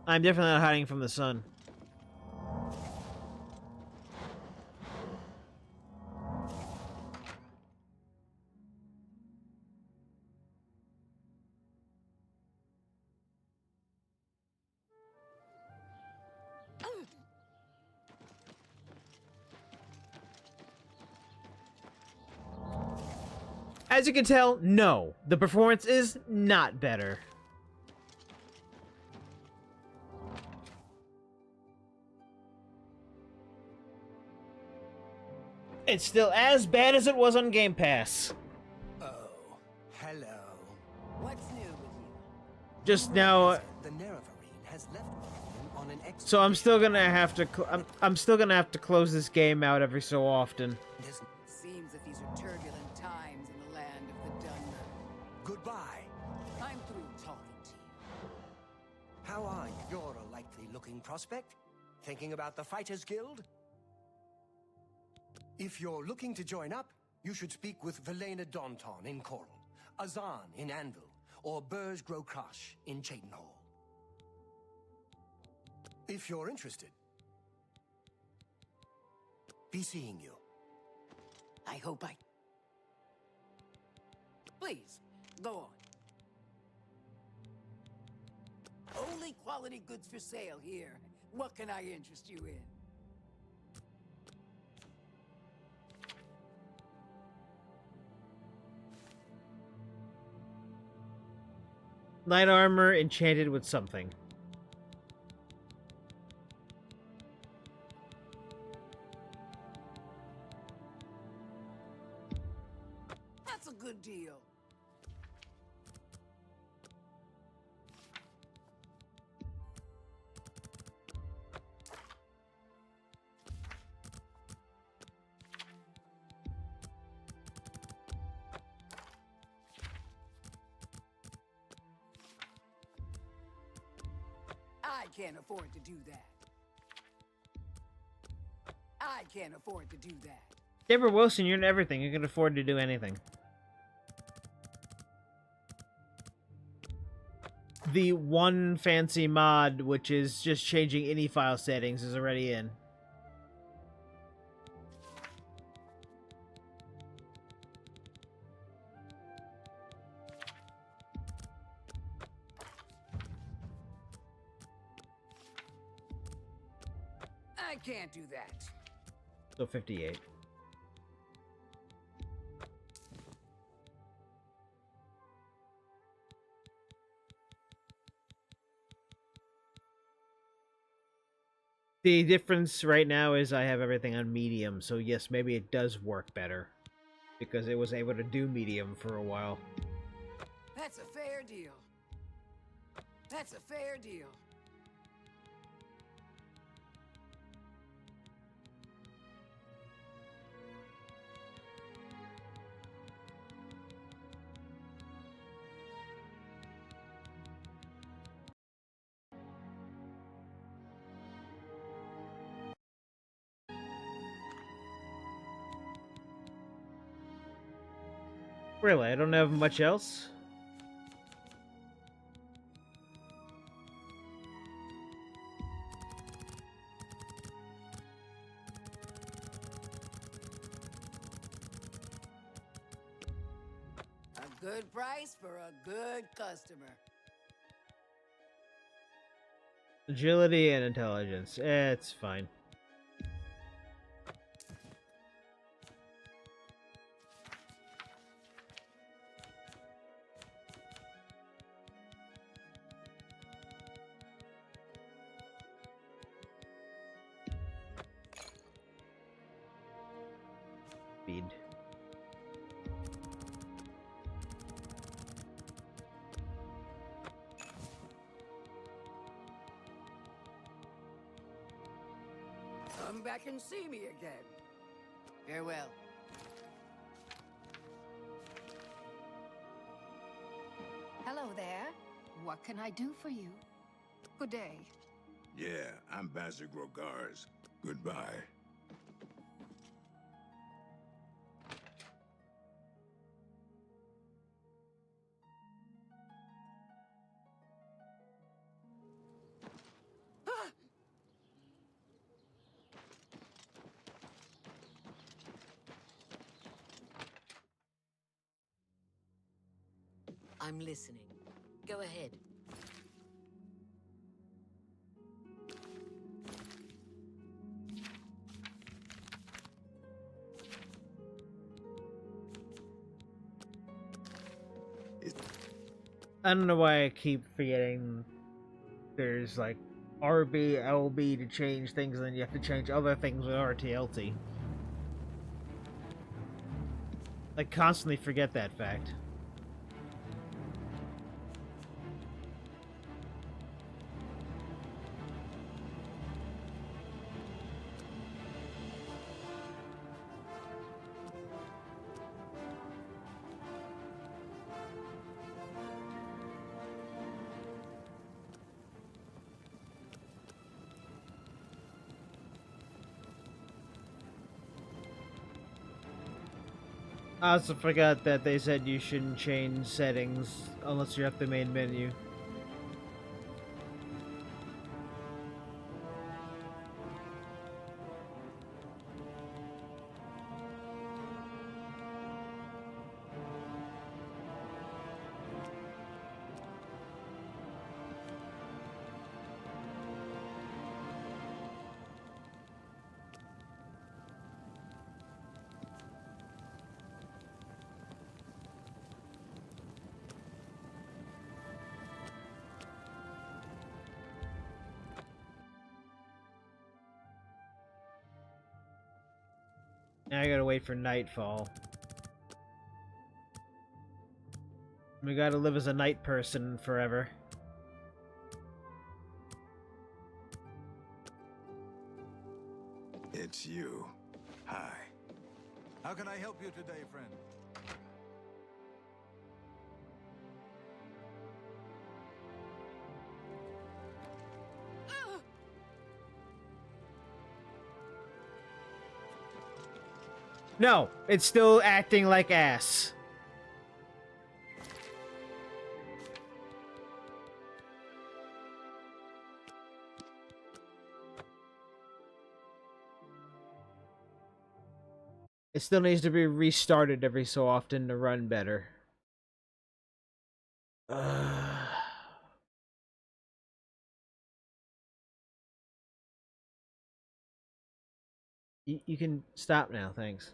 I'm definitely not hiding from the sun. As you can tell, no. The performance is not better. It's still as bad as it was on Game Pass. Oh, hello. What's new with you? Just now, The Nerevarine has left Oblivion on an so I'm still gonna have to. I'm still gonna have to close this game out every so often. Seems that these are turbulent times in the land of the Dunmer. Goodbye. I'm through talking to you. How are you? You're a likely looking prospect. Thinking about the Fighters Guild? If you're looking to join up, you should speak with Velena Daunton in Coral, Azan in Anvil, or Burj Grokrush in Cheydinhall. If you're interested, be seeing you. I hope I... Please, go on. Only quality goods for sale here. What can I interest you in? Light armor enchanted with something. That's a good deal. I can't afford to do that. I can't afford to do that. Deborah Wilson, you're in everything. You can afford to do anything. The one fancy mod, which is just changing any file settings, is already in. I can't do that. So 58. The difference right now is I have everything on medium, so yes, maybe it does work better. Because it was able to do medium for a while. That's a fair deal. That's a fair deal. Really, I don't have much else. A good price for a good customer. Agility and intelligence. It's fine. Speed. Come back and see me again. Farewell. Hello there. What can I do for you? Good day. Yeah, I'm Basil Grogars. Goodbye. I'm listening. Go ahead. I don't know why I keep forgetting there's like RB, LB to change things, and then you have to change other things with RTLT. I constantly forget that fact. I also forgot that they said you shouldn't change settings unless you're at the main menu. Now I gotta wait for nightfall. We gotta live as a night person forever. It's you. Hi. How can I help you today, friend? No, it's still acting like ass. It still needs to be restarted every so often to run better. You can stop now, thanks.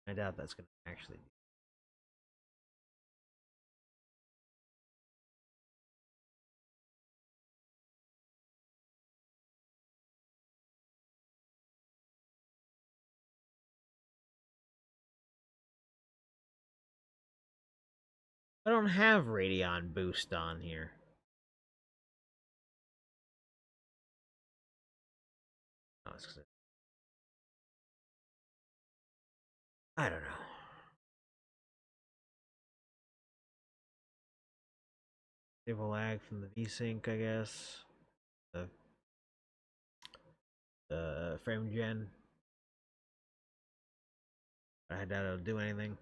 I doubt that's gonna actually I don't have Radeon Boost on here. Oh, it's 'cause I don't know. Stable lag from the VSync, I guess. The frame gen. I doubt it'll do anything.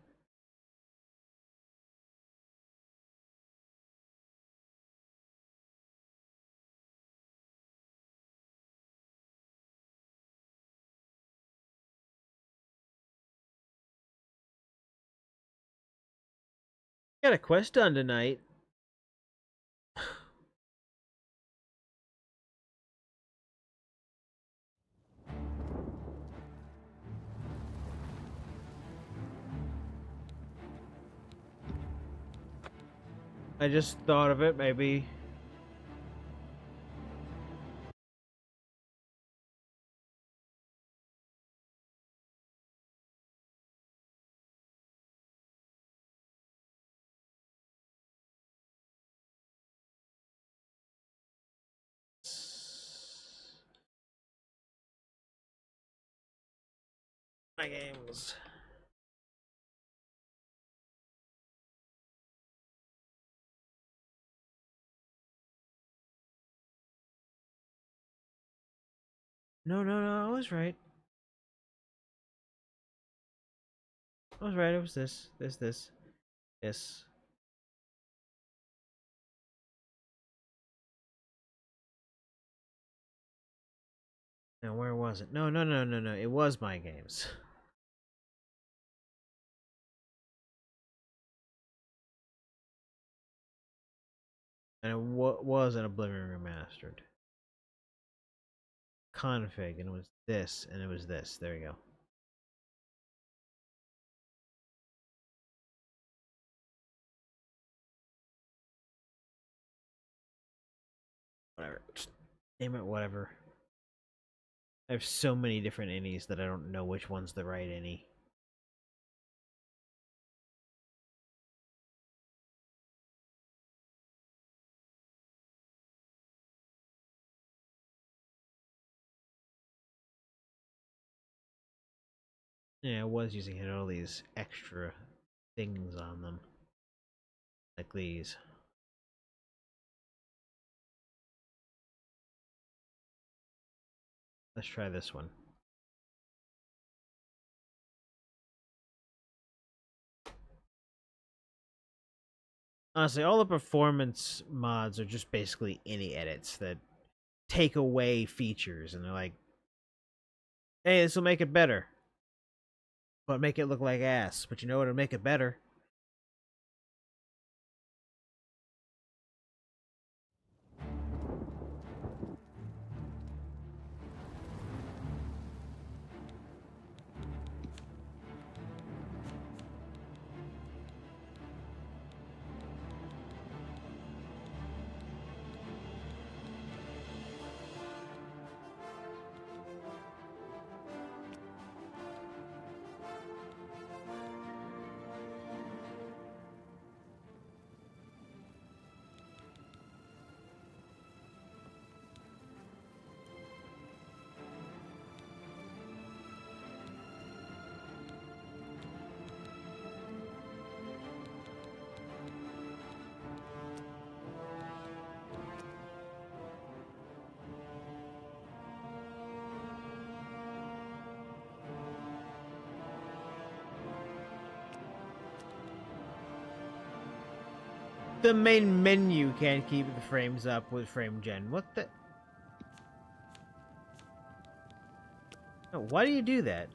Got a quest done tonight. I just thought of it, maybe. My games. No, no, no, I was right. I was right, it was this. Now, where was it? No, no, no, no, no. It was my games. And it was an Oblivion Remastered. Config, and it was this, and it was this. There you go. Whatever. Just name it whatever. I have so many different innies that I don't know which one's the right innie. Yeah, I was using all these extra things on them. Like these. Let's try this one. Honestly, all the performance mods are just basically innie edits that take away features, and they're like, hey, this will make it better. But make it look like ass. But you know what'll make it better? The main menu can't keep the frames up with frame gen. What the? No, why do you do that?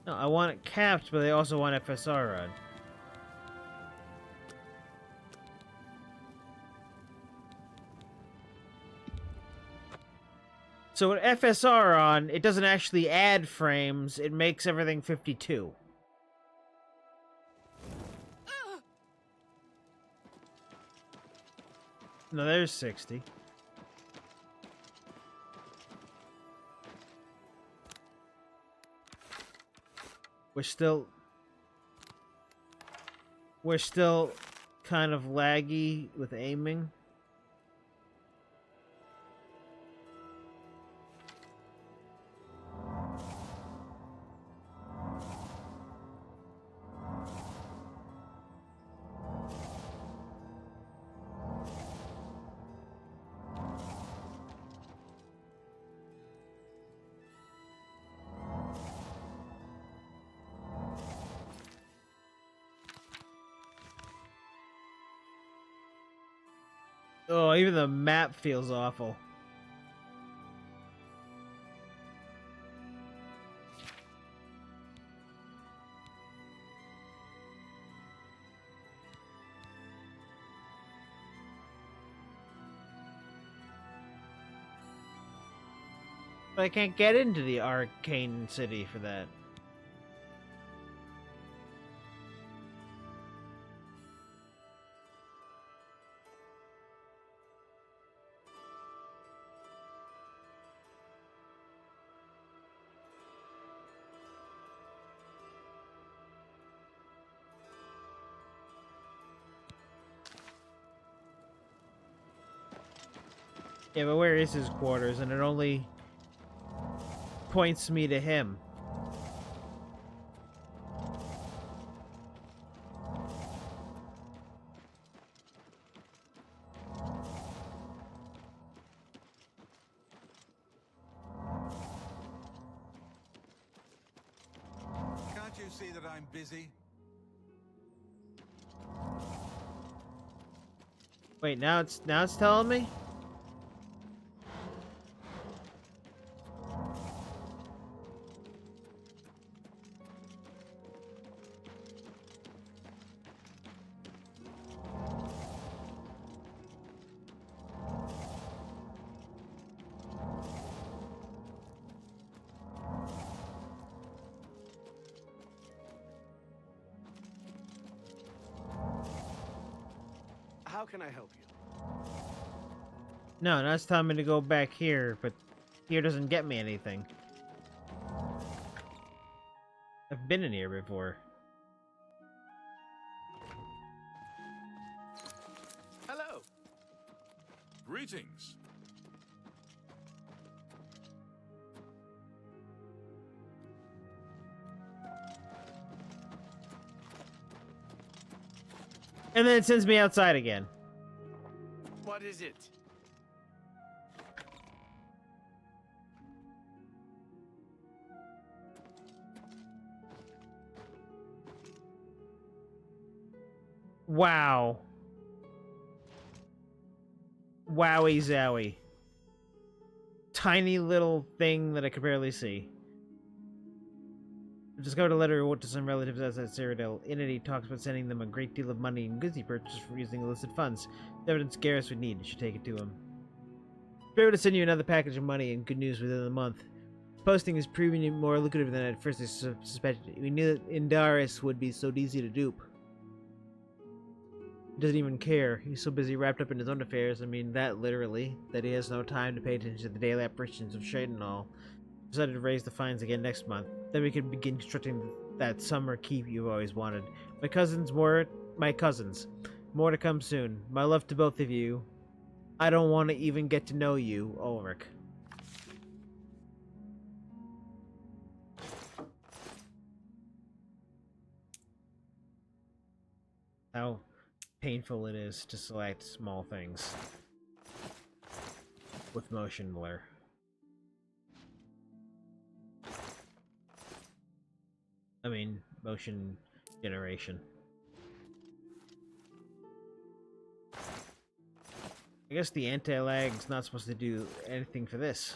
No, I want it capped, but I also want FSR on. So with FSR on, it doesn't actually add frames, it makes everything 52. No, there's 60. We're still kind of laggy with aiming. Oh, even the map feels awful. But I can't get into the arcane city for that. Yeah, but where is his quarters? And it only points me to him. Can't you see that I'm busy? Wait, now it's telling me? How can I help you? No, now it's telling me to go back here, but here doesn't get me anything. I've been in here before. Hello. Greetings. And then it sends me outside again. What is it? Wow. Wowie zowie. Tiny little thing that I could barely see. Discovered a letter wrote to some relatives outside Cyrodiil. In it, he talks about sending them a great deal of money and goods he purchased for using illicit funds. The evidence Garrus would need. You should take it to him. Be able to send you another package of money and good news within the month. Posting is proving more lucrative than I at first suspected. We knew that Indaris would be so easy to dupe. He doesn't even care. He's so busy wrapped up in his own affairs, I mean that literally, that he has no time to pay attention to the daily apparitions of Shaitanol. Decided to raise the fines again next month. Then we can begin constructing that summer keep you've always wanted. My cousins. More to come soon. My love to both of you. I don't want to even get to know you, Ulrich. How painful it is to select small things with motion blur. I mean, motion generation. I guess the anti-lag's not supposed to do anything for this.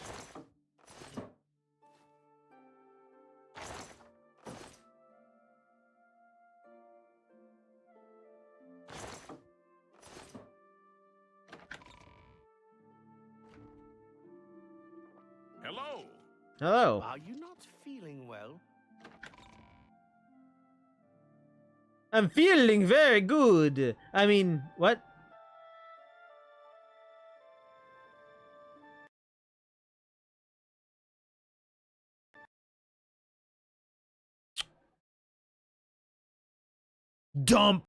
Hello. Hello. Are you not feeling well? I'm feeling very good. I mean, what? Dump.